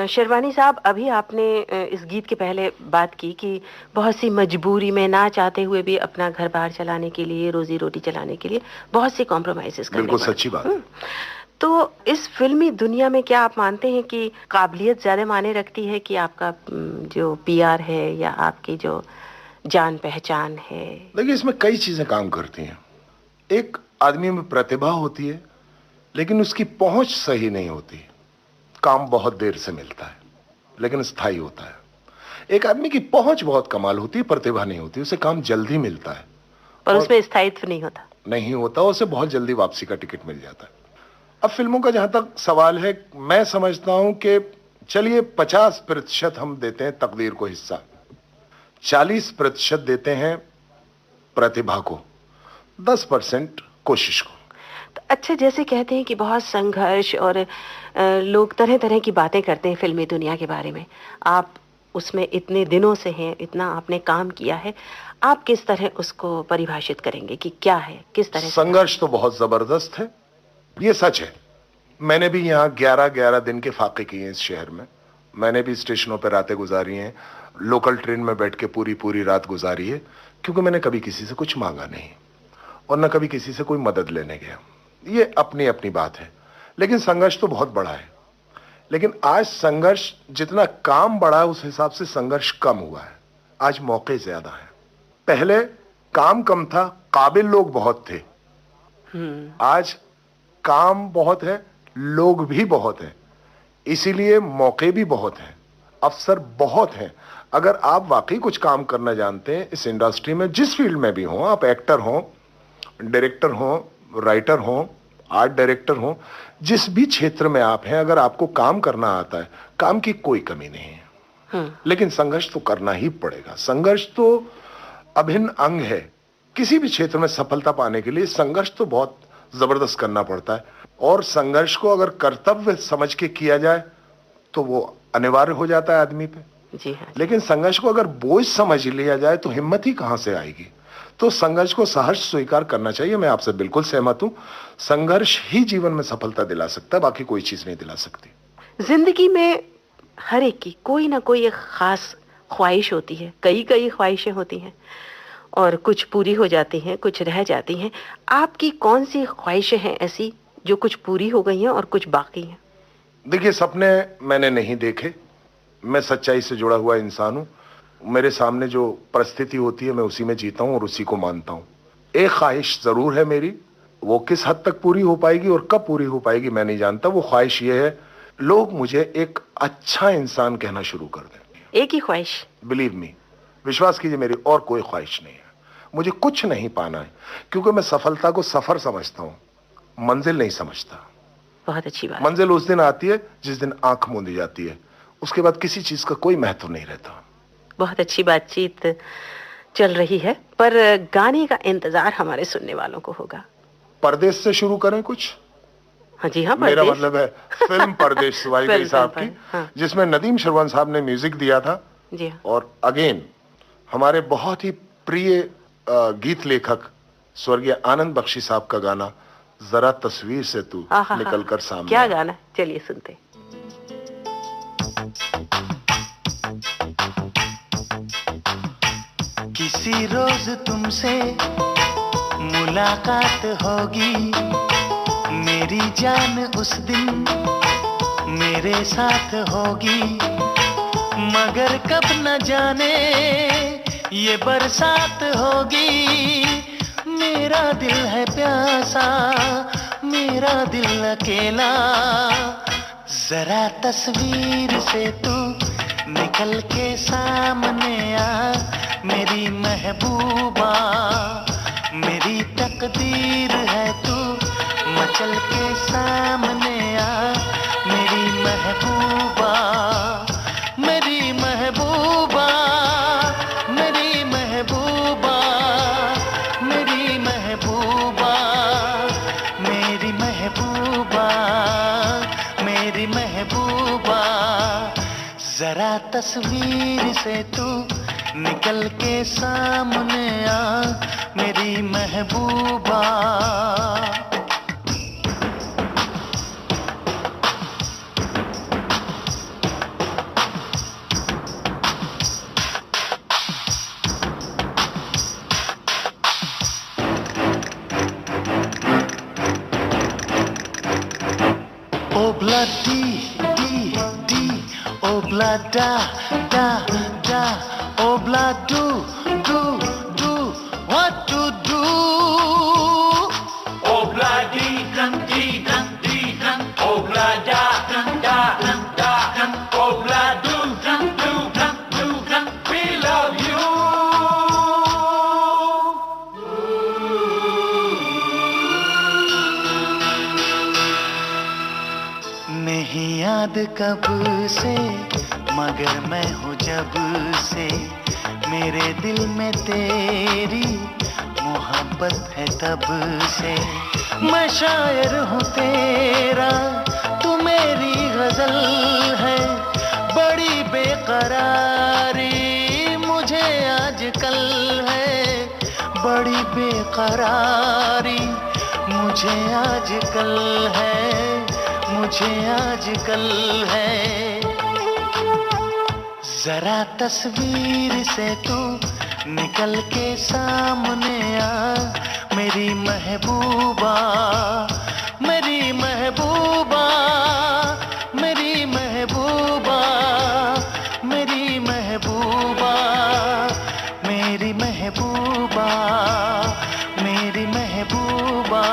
शेरवानी साहब, अभी आपने इस गीत के पहले बात की कि बहुत सी मजबूरी में ना चाहते हुए भी अपना घर बाहर चलाने के लिए, रोजी रोटी चलाने के लिए बहुत सी कॉम्प्रोमाइजेस करने बिल्कुल पड़ते। सच्ची बात है। तो इस फिल्मी दुनिया में क्या आप मानते हैं कि काबिलियत ज्यादा मायने रखती है कि आपका जो पीआर है या आपकी जो जान पहचान है? देखिए, इसमें कई चीजें काम करती हैं। एक आदमी में प्रतिभा होती है, लेकिन उसकी पहुंच सही नहीं होती। काम बहुत देर से मिलता है, लेकिन स्थायी होता है। एक आदमी की पहुंच बहुत कमाल होती है, प्रतिभा नहीं होती, उसे काम जल्दी मिलता है पर उसमें स्थायित्व नहीं होता, उसे बहुत जल्दी वापसी का टिकट मिल जाता है। अब फिल्मों का जहां तक सवाल है, मैं समझता हूं कि चलिए 50% हम देते हैं तकदीर को हिस्सा, 40% देते हैं प्रतिभा को, 10% कोशिश को। तो अच्छा, जैसे कहते हैं कि बहुत संघर्ष और लोग तरह तरह की बातें करते हैं फिल्मी दुनिया के बारे में, आप उसमें इतने दिनों से हैं, इतना आपने काम किया है, आप किस तरह उसको परिभाषित करेंगे कि क्या है, किस तरह? संघर्ष तो बहुत जबरदस्त है, ये सच है। मैंने भी यहाँ 11-11 दिन के फाके किए हैं इस शहर में। मैंने भी स्टेशनों पर रातें गुजारी हैं, लोकल ट्रेन में बैठ के पूरी पूरी रात गुजारी है, क्योंकि मैंने कभी किसी से कुछ मांगा नहीं और न कभी किसी से कोई मदद लेने गया। ये अपनी अपनी बात है, लेकिन संघर्ष तो बहुत बड़ा है। लेकिन आज संघर्ष जितना काम बढ़ा है, उस हिसाब से संघर्ष कम हुआ है। आज मौके ज्यादा हैं। पहले काम कम था, काबिल लोग बहुत थे। आज काम बहुत है, लोग भी बहुत हैं, इसीलिए मौके भी बहुत हैं, अवसर बहुत हैं। अगर आप वाकई कुछ काम करना जानते हैं इस इंडस्ट्री में, जिस फील्ड में भी हो, आप एक्टर हो, डायरेक्टर हो, राइटर हो, आर्ट डायरेक्टर हो, जिस भी क्षेत्र में आप हैं, अगर आपको काम करना आता है, काम की कोई कमी नहीं है। लेकिन संघर्ष तो करना ही पड़ेगा। संघर्ष तो अभिन्न अंग है। किसी भी क्षेत्र में सफलता पाने के लिए संघर्ष तो बहुत जबरदस्त करना पड़ता है, और संघर्ष को अगर कर्तव्य समझ के किया जाए तो वो अनिवार्य हो जाता है आदमी पे। जी हाँ। लेकिन संघर्ष को अगर बोझ समझ लिया जाए तो हिम्मत ही कहां से आएगी। तो संघर्ष को सहर्ष स्वीकार करना चाहिए। मैं आपसे बिल्कुल सहमत हूं, संघर्ष ही जीवन में सफलता दिला सकता है, बाकी कोई चीज नहीं दिला सकती। जिंदगी में हर एक की कोई ना कोई एक खास ख्वाहिश होती है, कई कई ख्वाहिशें होती हैं, और कुछ पूरी हो जाती हैं, कुछ रह जाती हैं। आपकी कौन सी ख्वाहिशें हैं ऐसी जो कुछ पूरी हो गई हैं और कुछ बाकी हैं? देखिए, सपने मैंने नहीं देखे। मैं सच्चाई से जुड़ा हुआ इंसान हूं। मेरे सामने जो परिस्थिति होती है, मैं उसी में जीता हूं और उसी को मानता हूं। एक ख्वाहिश जरूर है मेरी, वो किस हद तक पूरी हो पाएगी और कब पूरी हो पाएगी मैं नहीं जानता। वो ख्वाहिश ये है, लोग मुझे एक अच्छा इंसान कहना शुरू कर दें। एक ही ख्वाहिश? बिलीव मी, विश्वास कीजिए, मेरी और कोई ख्वाहिश नहीं है। मुझे कुछ नहीं पाना है, क्योंकि मैं सफलता को सफर समझता हूं, मंजिल नहीं समझता। बहुत अच्छी बात। मंजिल उस दिन आती है जिस दिन आंख मूंदी जाती है, उसके बाद किसी चीज का कोई महत्व नहीं रहता। बहुत अच्छी बातचीत चल रही है, पर गाने का इंतजार हमारे सुनने वालों को होगा। परदेश से शुरू करें कुछ? हाँ जी हाँ, मेरा मतलब है फिल्म परदेश वाजपेयी साहब की, हाँ। जिसमें नदीम श्रवण साहब ने म्यूजिक दिया था। जी हाँ। और अगेन हमारे बहुत ही प्रिय गीत लेखक स्वर्गीय आनंद बख्शी साहब का गाना, जरा तस्वीर से तू निकल कर सामने। क्या गाना, चलिए सुनते। किसी रोज तुमसे मुलाकात होगी, मेरी जान उस दिन मेरे साथ होगी, मगर कब न जाने ये बरसात होगी। मेरा दिल है प्यासा, मेरा दिल अकेला, जरा तस्वीर से तू निकल के सामने आ, मेरी महबूबा, मेरी तकदीर तस्वीर से तू निकल के सामने आ मेरी महबूबा। Obla di di di, obla da da da, obla do do do, what to do? Obla di dum, obla da da, obla do dum, we love you. नहीं याद कब से मगर मैं हूँ जब से, मेरे दिल में तेरी मोहब्बत है तब से। मैं शायर हूँ तेरा, तू मेरी गजल है, बड़ी बेकरारी मुझे आजकल है, बड़ी बेकरारी मुझे आजकल है, मुझे आजकल है। जरा तस्वीर से तू निकल के सामने आ मेरी महबूबा, मेरी महबूबा, मेरी महबूबा, मेरी महबूबा, मेरी महबूबा, मेरी महबूबा।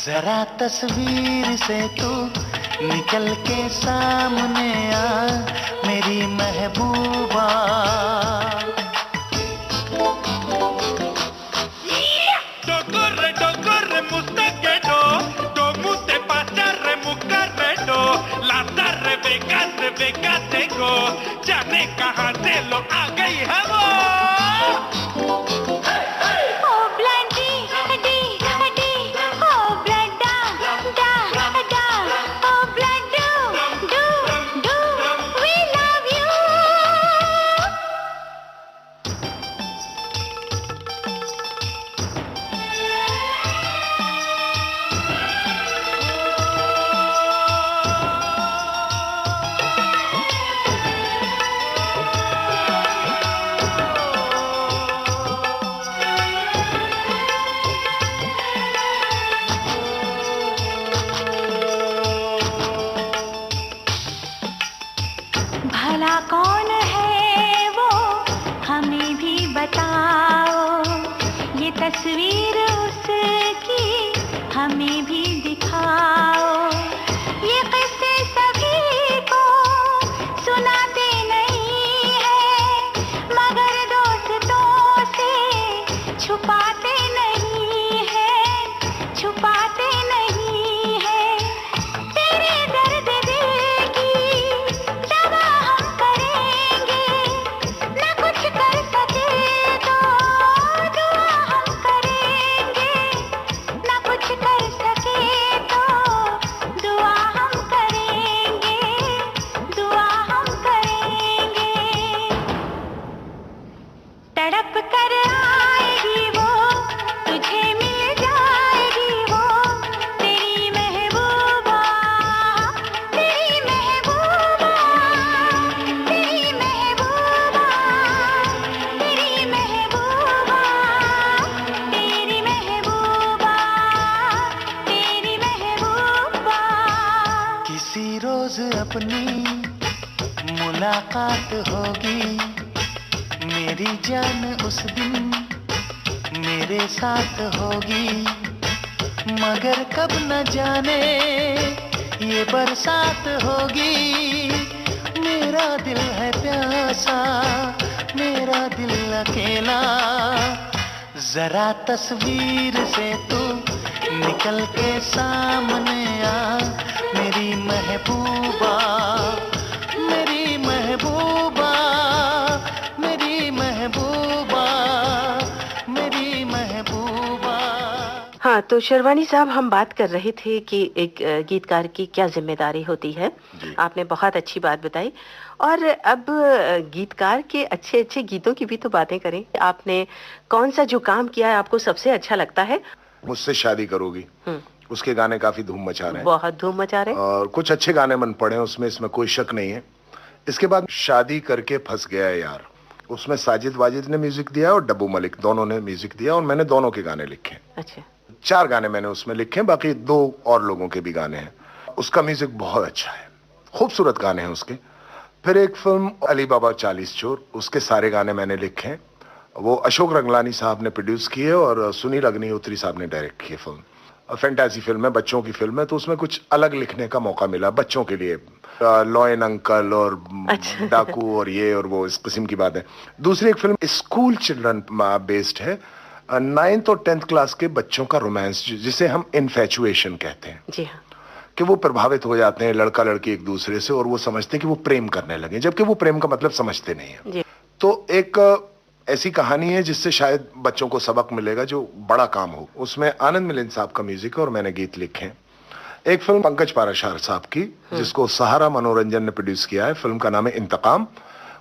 जरा तस्वीर से तू निकल के सामने आ मेरी महबूबा। Corre, mustaquero, como te pasa, remucarrero, las Rebeca tengo, ya me cajaste lo haga y भला कौन है वो हमें भी बताओ, ये तस्वीर उसकी हमें भी दिखाओ। ये किस्से सभी को सुनाते नहीं है, मगर दोस्तों से छुपाते नहीं है, छुपाते नहीं है। तेरे दर्द दिल की दवा हम करेंगे, न कुछ कर सके तो दुआ हम करेंगे, न कुछ कर सके तो दुआ हम करेंगे, दुआ हम करेंगे। तड़प कर आएगी वो, तुझे मिल जाएगी वो, तेरी महबूबा, तेरी महबूबा, तेरी महबूबा, तेरी महबूबा, तेरी महबूबा, तेरी महबूबा। किसी रोज अपनी मुलाकात होगी, मेरी जान उस दिन मेरे साथ होगी, मगर कब न जाने ये बरसात होगी। मेरा दिल है प्यासा, मेरा दिल अकेला, जरा तस्वीर से तू निकल के सामने आ मेरी महबूबा, मेरी महबूबा, मेरी महबूबा, मेरी महबूबा। हाँ, तो शेरवानी साहब, हम बात कर रहे थे कि एक गीतकार की क्या जिम्मेदारी होती है। आपने बहुत अच्छी बात बताई। और अब गीतकार के अच्छे अच्छे गीतों की भी तो बातें करें। आपने कौन सा जो काम किया है आपको सबसे अच्छा लगता है? मुझसे शादी करोगी, उसके गाने काफी धूम मचा रहे हैं, बहुत धूम मचा रहे हैं। और कुछ अच्छे गाने मन पड़े हैं उसमें, इसमें कोई शक नहीं है। इसके बाद शादी करके फंस गया है यार, उसमें साजिद वाजिद ने म्यूजिक दिया और डब्बू मलिक दोनों ने म्यूजिक दिया, और मैंने दोनों के गाने लिखे। अच्छा। 4 गाने मैंने उसमें लिखे, बाकी 2 और लोगों के भी गाने हैं। उसका म्यूजिक बहुत अच्छा है, खूबसूरत गाने हैं उसके। फिर एक फिल्म अली बाबा 40 चोर, उसके सारे गाने मैंने लिखे हैं। वो अशोक रंगलानी साहब ने प्रोड्यूस किए और सुनील अग्निहोत्री साहब ने डायरेक्ट किए। फिल्म फैंटेसी फिल्म है, बच्चों की फिल्म है, तो उसमें कुछ अलग लिखने का मौका मिला बच्चों के लिए। लॉयन अंकल और डाकू और ये और वो, इस किस्म की बात है। दूसरी एक फिल्म स्कूल चिल्ड्रन बेस्ड है, 9th और 10th क्लास के बच्चों का रोमांस, जिसे हम इन्फैचुएशन कहते हैं। जी हाँ। कि वो प्रभावित हो जाते हैं लड़का लड़की एक दूसरे से, और वो समझते हैं कि वो प्रेम करने लगे, जबकि वो प्रेम का मतलब समझते नहीं है। तो एक ऐसी कहानी है जिससे शायद बच्चों को सबक मिलेगा, जो बड़ा काम हो। उसमें आनंद मिलिंद साहब का म्यूजिक है और मैंने गीत लिखे हैं। एक फिल्म पंकज पाराशर साहब की, जिसको सहारा मनोरंजन ने प्रोड्यूस किया है, फिल्म का नाम है इंतकाम।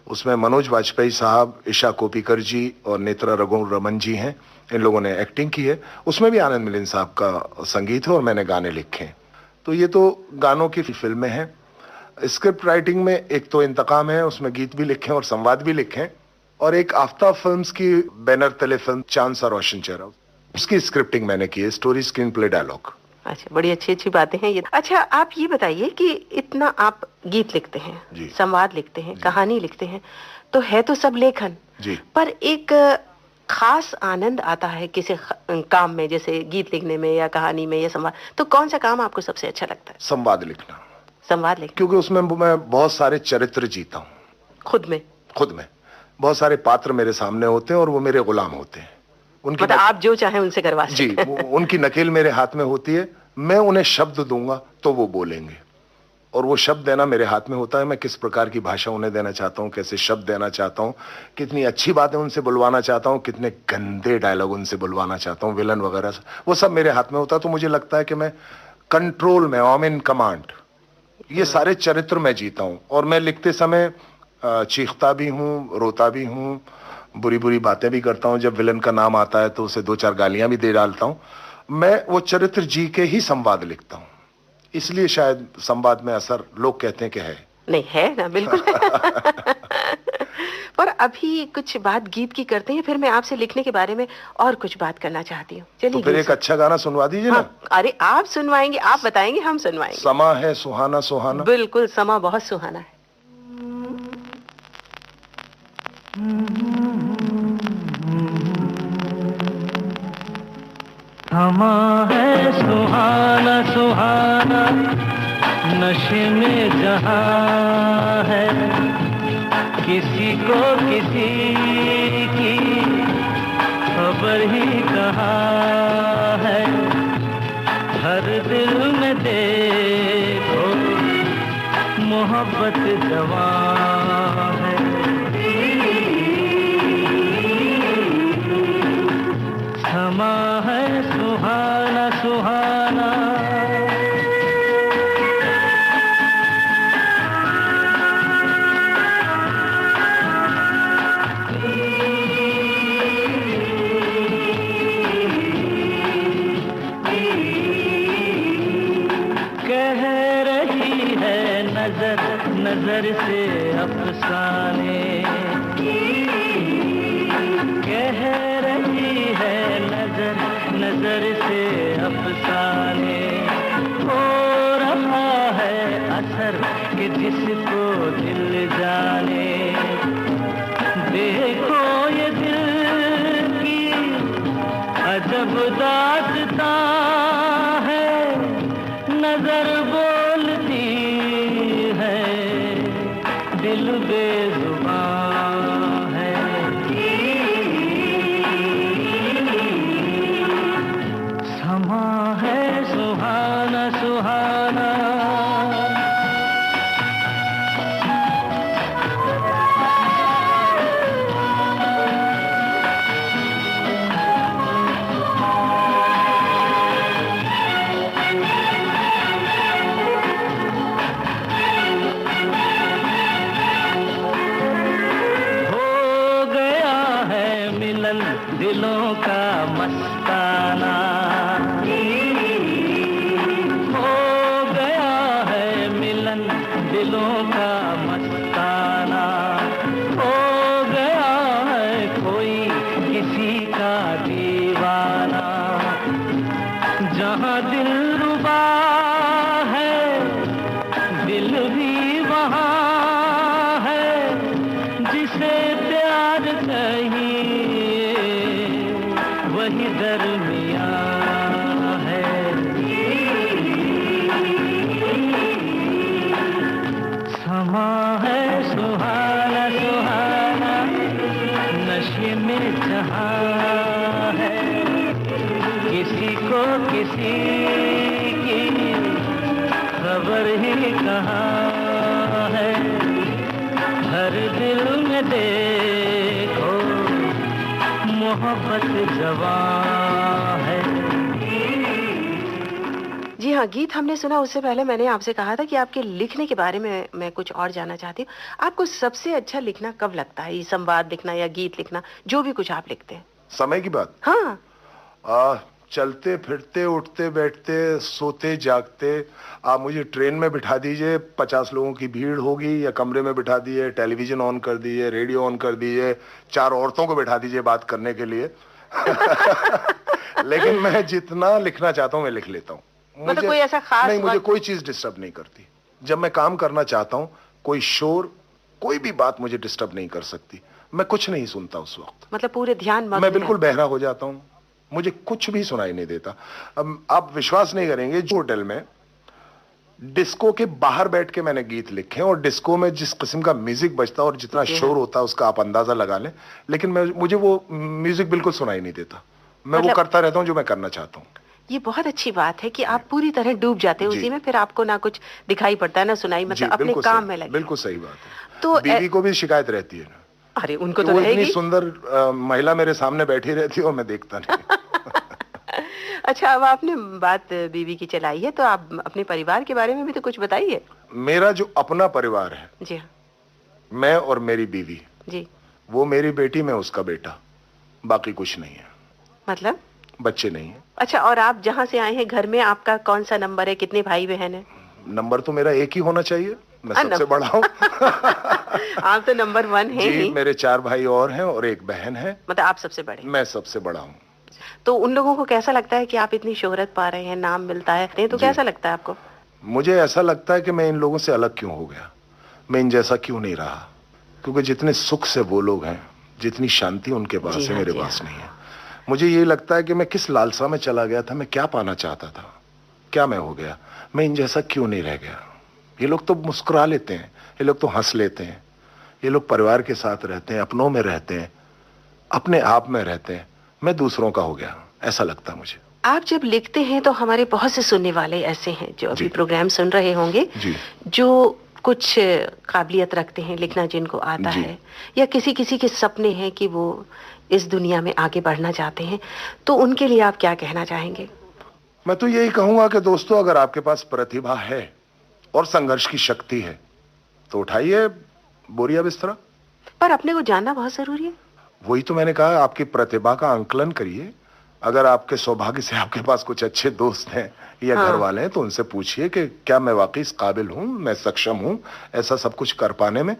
उसमें मनोज वाजपेयी साहब, ईशा कोपीकर जी और नेत्रा रघुरमन जी हैं, इन लोगों ने एक्टिंग की है। उसमें भी आनंद मिलिंद साहब का संगीत है और मैंने गाने लिखे हैं। तो ये तो गानों की फिल्में हैं। स्क्रिप्ट राइटिंग में एक तो इंतकाम है, उसमें गीत भी लिखे और संवाद भी लिखे, और एक आफ्ताब फिल्म्स की बैनर तले फिल्म चांद सा रोशन चेहरा, उसकी स्क्रिप्टिंग मैंने की है, स्टोरी, स्क्रीन प्ले, डायलॉग। अच्छा, बड़ी अच्छी अच्छी बातें हैं ये। अच्छा, आप ये बताइए कि इतना आप गीत लिखते हैं, संवाद लिखते हैं, कहानी लिखते हैं, तो है तो सब लेखन जी, पर एक खास आनंद आता है किसी काम में, जैसे गीत लिखने में या कहानी में या संवाद। तो कौन सा काम आपको सबसे अच्छा लगता है? संवाद लिखना। संवाद लिखना, क्योंकि उसमें मैं बहुत सारे चरित्र जीता हूँ खुद में। बहुत सारे पात्र मेरे सामने होते हैं और वो मेरे गुलाम होते हैं। उनकी मतलब आप जो चाहें उनसे करवा सकते हैं। जी, उनकी नकेल मेरे हाथ में होती है, मैं उन्हें शब्द दूंगा तो वो बोलेंगे, और वो शब्द देना मेरे हाथ में होता है। मैं किस प्रकार की भाषा उन्हें देना चाहता हूँ, कैसे शब्द देना चाहता हूँ, कितनी अच्छी बातें उनसे बुलवाना चाहता हूँ, कितने गंदे डायलॉग उनसे बुलवाना चाहता हूँ, विलन वगैरह, वो सब मेरे हाथ में होता है। तो मुझे लगता है कि मैं कंट्रोल में, आई एम इन कमांड। ये सारे चरित्र मैं जीता हूँ, और मैं लिखते समय चीखता भी हूँ, रोता भी हूँ, बुरी बुरी बातें भी करता हूँ। जब विलन का नाम आता है तो उसे 2-4 गालियां भी दे डालता हूँ। मैं वो चरित्र जी के ही संवाद लिखता हूँ, इसलिए शायद संवाद में असर लोग कहते हैं कि है। नहीं है ना, बिल्कुल। पर अभी कुछ बात गीत की करते हैं, फिर मैं आपसे लिखने के बारे में और कुछ बात करना चाहती हूँ। चलिए, तो फिर एक अच्छा गाना सुनवा दीजिए ना। अरे आप सुनवाएंगे, आप बताएंगे, हम सुनवाएंगे। समा है सुहाना सुहाना। बिल्कुल, समा बहुत सुहाना है। समा है सुहाना सुहाना, नशे में जहां है, किसी को किसी की खबर ही कहाँ है। हर दिल में देखो मोहब्बत जवां है। समा है सुहाना सुहाना, कह रही है नजर नजर से अफसाने, कह रही है नजर नजर से अफसाने। हो रहा है असर कि जिसको दिल जाने। देखो ये दिल की अजब दास्तां है, नजर बोलती है, दिल बेजुबान है। समा है सुहाना सुहाना, दिलों का मस्ताना। हो गया है मिलन दिलों का मस्ताना, हो गया है कोई किसी का दीवाना। जहाँ दिल रुबा है दिल भी वहाँ है, जिसे प्यार चाहिए वही दरमियाँ है। समा है सुहाना सुहाना, नशे में जहाँ है, किसी को किसी की खबर ही कहाँ है। हर दिल में देखो मोहब्बत जवां है। जी हाँ, गीत हमने सुना। उससे पहले मैंने आपसे कहा था कि आपके लिखने के बारे में मैं कुछ और जानना चाहती हूँ। आपको सबसे अच्छा लिखना कब लगता है? ये संवाद लिखना या गीत लिखना, जो भी कुछ आप लिखते हैं। समय की बात? हाँ। चलते फिरते उठते बैठते सोते जागते आप मुझे ट्रेन में बिठा दीजिए, 50 लोगों की भीड़ होगी, या कमरे में बिठा दीजिए, टेलीविजन ऑन कर दीजिए, रेडियो ऑन कर दीजिए, 4 औरतों को बिठा दीजिए बात करने के लिए लेकिन मैं जितना लिखना चाहता हूँ मैं लिख लेता हूँ। मतलब कोई ऐसा खास नहीं, मुझे कोई चीज डिस्टर्ब नहीं करती। जब मैं काम करना चाहता हूँ कोई शोर, कोई भी बात मुझे डिस्टर्ब नहीं कर सकती। मैं कुछ नहीं सुनता उस वक्त। मतलब पूरे ध्यान मग्न मैं बिल्कुल बहरा हो जाता हूँ, मुझे कुछ भी सुनाई नहीं देता। अब आप विश्वास नहीं करेंगे, जो होटल में डिस्को के बाहर बैठ के मैंने गीत लिखे हैं, और डिस्को में जिस किस्म का म्यूजिक बजता है और जितना शोर होता है उसका आप अंदाजा लगा लें, लेकिन मुझे वो म्यूजिक बिल्कुल सुनाई नहीं देता। मैं वो करता रहता हूँ जो मैं करना चाहता हूँ। ये बहुत अच्छी बात है कि आप पूरी तरह डूब जाते हैं उसी में, फिर आपको ना कुछ दिखाई पड़ता है ना सुनाई, मतलब अपने काम में लगे। बिल्कुल सही बात है। तो बीवी को भी शिकायत रहती है ना। अरे उनको तो वो रहेगी। इतनी सुंदर महिला मेरे सामने बैठी रहती है और मैं देखता नहीं। अच्छा, अब आपने बात बीवी की चलाई है तो आप अपने परिवार के बारे में भी तो कुछ बताइए। मेरा जो अपना परिवार है, जी हाँ, मैं और मेरी बीवी, जी, वो मेरी बेटी, मैं उसका बेटा, बाकी कुछ नहीं है। मतलब बच्चे नहीं है। अच्छा, और आप जहाँ से आए हैं घर में आपका कौन सा नंबर है? कितने भाई बहन है? नंबर तो मेरा एक ही होना चाहिए, मैं सबसे बड़ा हूँ। आप तो नंबर 1 हैं जी, ही। मेरे 4 भाई और हैं और एक बहन है। मतलब आप सबसे बड़े? मैं सबसे बड़ा हूँ। तो उन लोगों को कैसा लगता है कि आप इतनी शोहरत पा रहे हैं, नाम मिलता है, तो कैसा लगता है आपको? मुझे ऐसा लगता है कि मैं इन लोगों से अलग क्यों हो गया, मैं इन जैसा क्यों नहीं रहा। क्योंकि जितने सुख से वो लोग हैं, जितनी शांति उनके पास है, मेरे पास नहीं है। मुझे ये लगता है कि मैं किस लालसा में चला गया था, मैं क्या पाना चाहता था, क्या मैं हो गया, मैं इन जैसा क्यों नहीं रह गया। ये लोग तो मुस्कुरा लेते हैं, ये लोग तो हंस लेते हैं, ये लोग परिवार के साथ रहते हैं, अपनों में रहते हैं, अपने आप में रहते हैं। मैं दूसरों का हो गया, ऐसा लगता है मुझे। आप जब लिखते हैं तो हमारे बहुत से सुनने वाले ऐसे हैं जो अभी प्रोग्राम सुन रहे होंगे, जो कुछ काबिलियत रखते हैं, लिखना जिनको आता है, या किसी किसी के सपने हैं कि वो इस दुनिया में आगे बढ़ना चाहते हैं, तो उनके लिए आप क्या कहना चाहेंगे? मैं तो यही कहूंगा कि दोस्तों, अगर आपके पास प्रतिभा है और संघर्ष की शक्ति है तो उठाइए बोरिया बिस्तरा। पर अपने को जानना बहुत जरूरी है। वही तो मैंने कहा, आपकी प्रतिभा का आंकलन करिए। अगर आपके सौभाग्य से आपके पास कुछ अच्छे दोस्त हैं या घर वाले हैं तो उनसे पूछिए कि क्या मैं वाकई इस काबिल हूं, मैं सक्षम हूं ऐसा सब कुछ कर पाने में,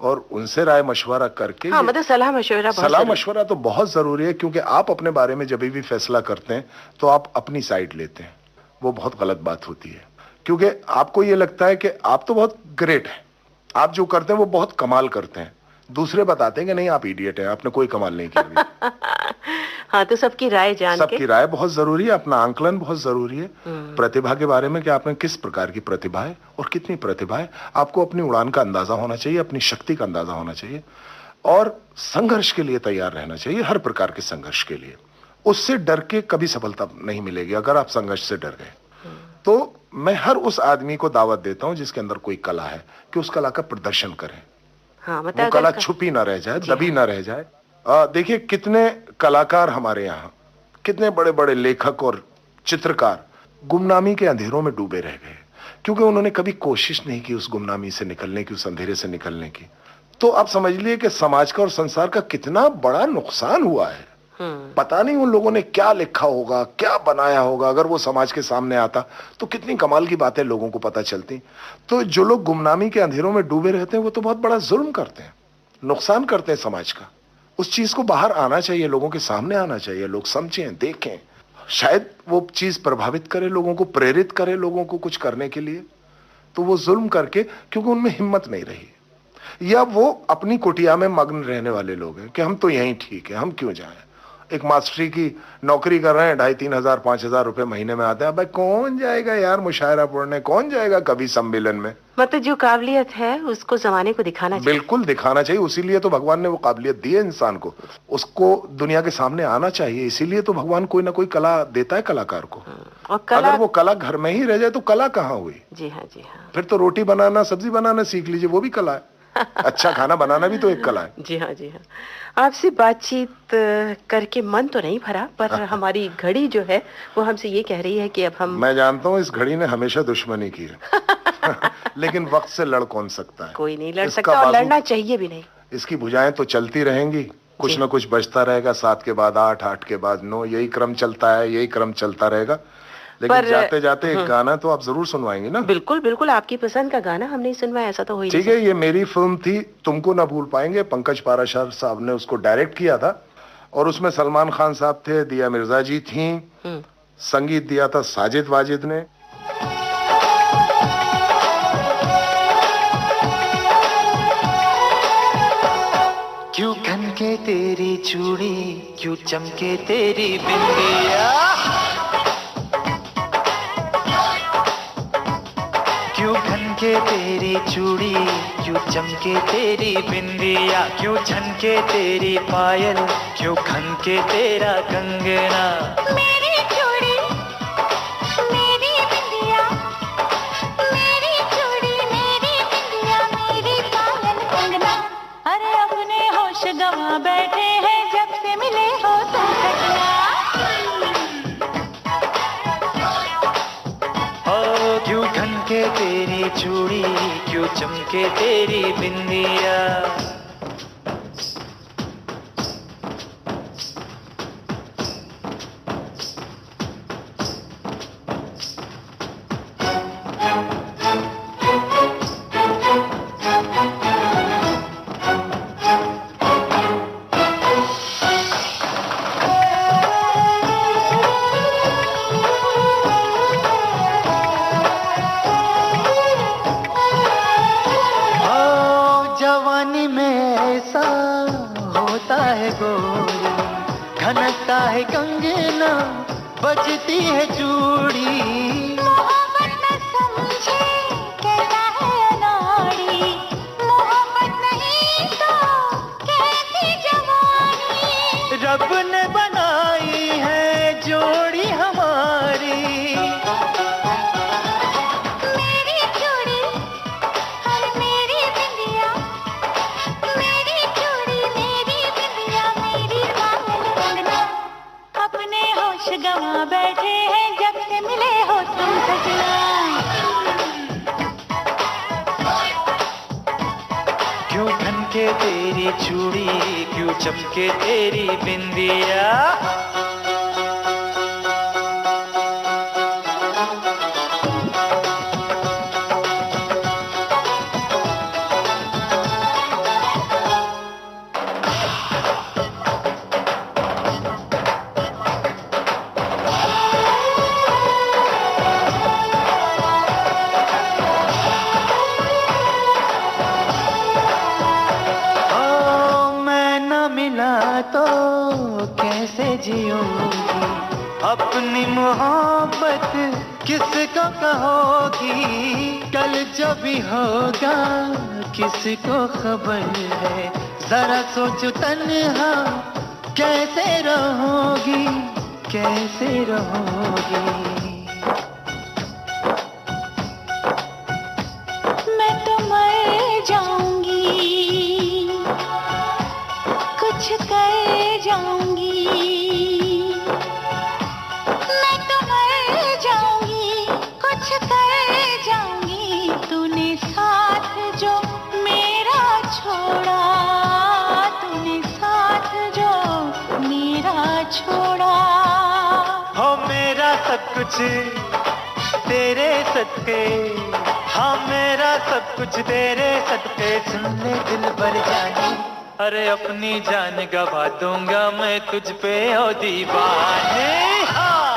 और उनसे राय मशवरा करके। मतलब सलाह मशवरा तो बहुत जरूरी है, क्योंकि आप अपने बारे में जब भी फैसला करते हैं तो आप अपनी साइड लेते हैं, वो बहुत गलत बात होती है। क्योंकि आपको ये लगता है कि आप तो बहुत ग्रेट हैं, आप जो करते हैं वो बहुत कमाल करते हैं, दूसरे बताते हैं कि नहीं आप इडियट हैं, आपने कोई कमाल नहीं किया। हाँ, तो सबकी राय सबकी राय बहुत जरूरी है, अपना आंकलन बहुत जरूरी है। प्रतिभा के बारे में कि आपने किस प्रकार की प्रतिभा है और कितनी प्रतिभा है, आपको अपनी उड़ान का अंदाजा होना चाहिए, अपनी शक्ति का अंदाजा होना चाहिए, और संघर्ष के लिए तैयार रहना चाहिए, हर प्रकार के संघर्ष के लिए। उससे डर के कभी सफलता नहीं मिलेगी। अगर आप संघर्ष से डर गए तो मैं हर उस आदमी को दावत देता हूं जिसके अंदर कोई कला है कि उस कला का प्रदर्शन करें। हाँ, मतलब वो कला छुपी ना रह जाए, दबी ना रह जाए। देखिए कितने कलाकार हमारे यहाँ, कितने बड़े बड़े लेखक और चित्रकार गुमनामी के अंधेरों में डूबे रह गए, क्योंकि उन्होंने कभी कोशिश नहीं की उस गुमनामी से निकलने की, उस अंधेरे से निकलने की। तो आप समझ लीजिए कि समाज का और संसार का कितना बड़ा नुकसान हुआ है। पता नहीं उन लोगों ने क्या लिखा होगा, क्या बनाया होगा। अगर वो समाज के सामने आता तो कितनी कमाल की बातें लोगों को पता चलती। तो जो लोग गुमनामी के अंधेरों में डूबे रहते हैं वो तो बहुत बड़ा जुल्म करते हैं, नुकसान करते हैं समाज का। उस चीज को बाहर आना चाहिए, लोगों के सामने आना चाहिए, लोग समझें, देखें, शायद वो चीज प्रभावित करे लोगों को, प्रेरित करे लोगों को कुछ करने के लिए। तो वो जुल्म करके, क्योंकि उनमें हिम्मत नहीं रही, या वो अपनी कुटिया में मग्न रहने वाले लोग हैं कि हम तो यहीं ठीक है, हम क्यों जाएं। एक मास्टरी की नौकरी कर रहे हैं, 2,500, 3,000, 5,000 रुपए महीने में आते हैं। भाई कौन जाएगा यार मुशायरा पढ़ने, कौन जाएगा कभी सम्मेलन में। मतलब जो काबिलियत है उसको जमाने को दिखाना चाहिए। बिल्कुल दिखाना चाहिए, इसीलिए तो भगवान ने वो काबिलियत दी है इंसान को, उसको दुनिया के सामने आना चाहिए। इसीलिए तो भगवान कोई ना कोई कला देता है कलाकार को। और कला, अगर वो कला घर में ही रह जाए तो कला कहाँ हुई। जी हाँ, जी हाँ। फिर तो रोटी बनाना, सब्जी बनाना सीख लीजिए, वो भी कला है। अच्छा खाना बनाना भी तो एक कला है। जी हाँ, जी हाँ। आपसे बातचीत करके मन तो नहीं भरा, पर हमारी घड़ी जो है वो हमसे ये कह रही है कि अब हम। मैं जानता हूँ इस घड़ी ने हमेशा दुश्मनी की है लेकिन वक्त से लड़ कौन सकता है। कोई नहीं लड़ सकता, और लड़ना चाहिए भी नहीं। इसकी भुजाएं तो चलती रहेंगी, कुछ ना कुछ बजता रहेगा। 7 के बाद 8, 8 के बाद 9, यही क्रम चलता है, यही क्रम चलता रहेगा। लेकिन जाते जाते एक गाना तो आप जरूर सुनवाएंगे ना। बिल्कुल बिल्कुल, आपकी पसंद का गाना हम नहीं सुनवाया, ऐसा तो हो ही नहीं। ठीक है, ये मेरी फिल्म थी तुमको ना भूल पाएंगे। पंकज पाराशर साहब ने उसको डायरेक्ट किया था और उसमें सलमान खान साहब थे, दिया मिर्जा जी थी, संगीत दिया था साजिद वाजिद ने। क्यों खनके तेरी चूड़ी, क्यों चमके तेरी बिंदिया, क्यों खनके तेरी चूड़ी, क्यों चमके तेरी बिंदिया, क्यों झनके तेरी पायल, क्यों खनके तेरा कंगना। मेरी चूड़ी मेरी बिंदिया, मेरी चूड़ी मेरी बिंदिया, मेरी पायल कंगना। अरे अपने होश गंवा बैठे हैं जब से मिले हो तुम सजना। ओ क्यों खनके तेरी चूड़ी, क्यों चमके तेरी बिंदिया। खनकता है कंगना, बजती है चूड़ी, मोहब्बत न समझे कहता है अनाड़ी, मोहब्बत नहीं तो कैसी जवानी। रब ने बनाई है जोड़ी हमारी। मेरी चूड़ी और मेरी बिंदिया, मेरी चूड़ी मेरी बिंदिया, मेरी पायल कंगना। अपने होश गंवा बैठे हैं जब से मिले हो तुम सजना। क्यों खनके तेरी चूड़ी, क्यों चमके तेरी बिंदिया। तो कैसे जियोगी अपनी मोहब्बत किसको कहोगी। कल जो भी होगा किसको खबर है, जरा सोचो तन्हा कैसे रहोगी, कैसे रहोगी। मैं तो मर जाऊंगी, कुछ कर जाऊंगी, मैं तो मर जाऊंगी, कुछ कर जाऊंगी। तूने साथ जो मेरा छोड़ा, तूने साथ जो मेरा कुछ तेरे सदके, हाँ मेरा सब कुछ तेरे सदके। सुन ले दिल भर जानी, अरे अपनी जान गवा दूंगा मैं तुझ पे ओ दीवाने। हाँ।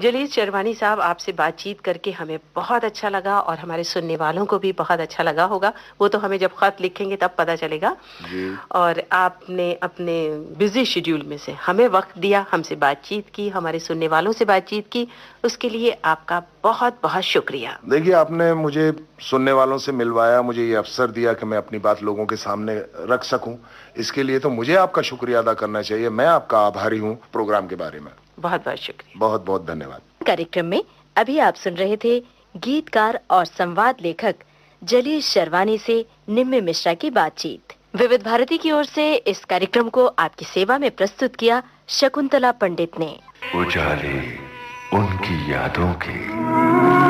जलील शेरवानी साहब, आपसे बातचीत करके हमें बहुत अच्छा लगा और हमारे सुनने वालों को भी बहुत अच्छा लगा होगा। वो तो हमें जब खत लिखेंगे तब पता चलेगा जी। और आपने अपने बिजी शेड्यूल में से हमें वक्त दिया, हमसे बातचीत की, हमारे सुनने वालों से बातचीत की, उसके लिए आपका बहुत बहुत शुक्रिया। देखिए, आपने मुझे सुनने वालों से मिलवाया, मुझे ये अवसर दिया कि मैं अपनी बात लोगों के सामने रख सकूं। इसके लिए तो मुझे आपका शुक्रिया अदा करना चाहिए। मैं आपका आभारी हूं प्रोग्राम के बारे में। बहुत बहुत शुक्रिया। बहुत बहुत धन्यवाद। कार्यक्रम में अभी आप सुन रहे थे गीतकार और संवाद लेखक जलील शेरवानी से निम्मे मिश्रा की बातचीत। विविध भारती की ओर से इस कार्यक्रम को आपकी सेवा में प्रस्तुत किया शकुंतला पंडित ने। उजाले उनकी यादों के।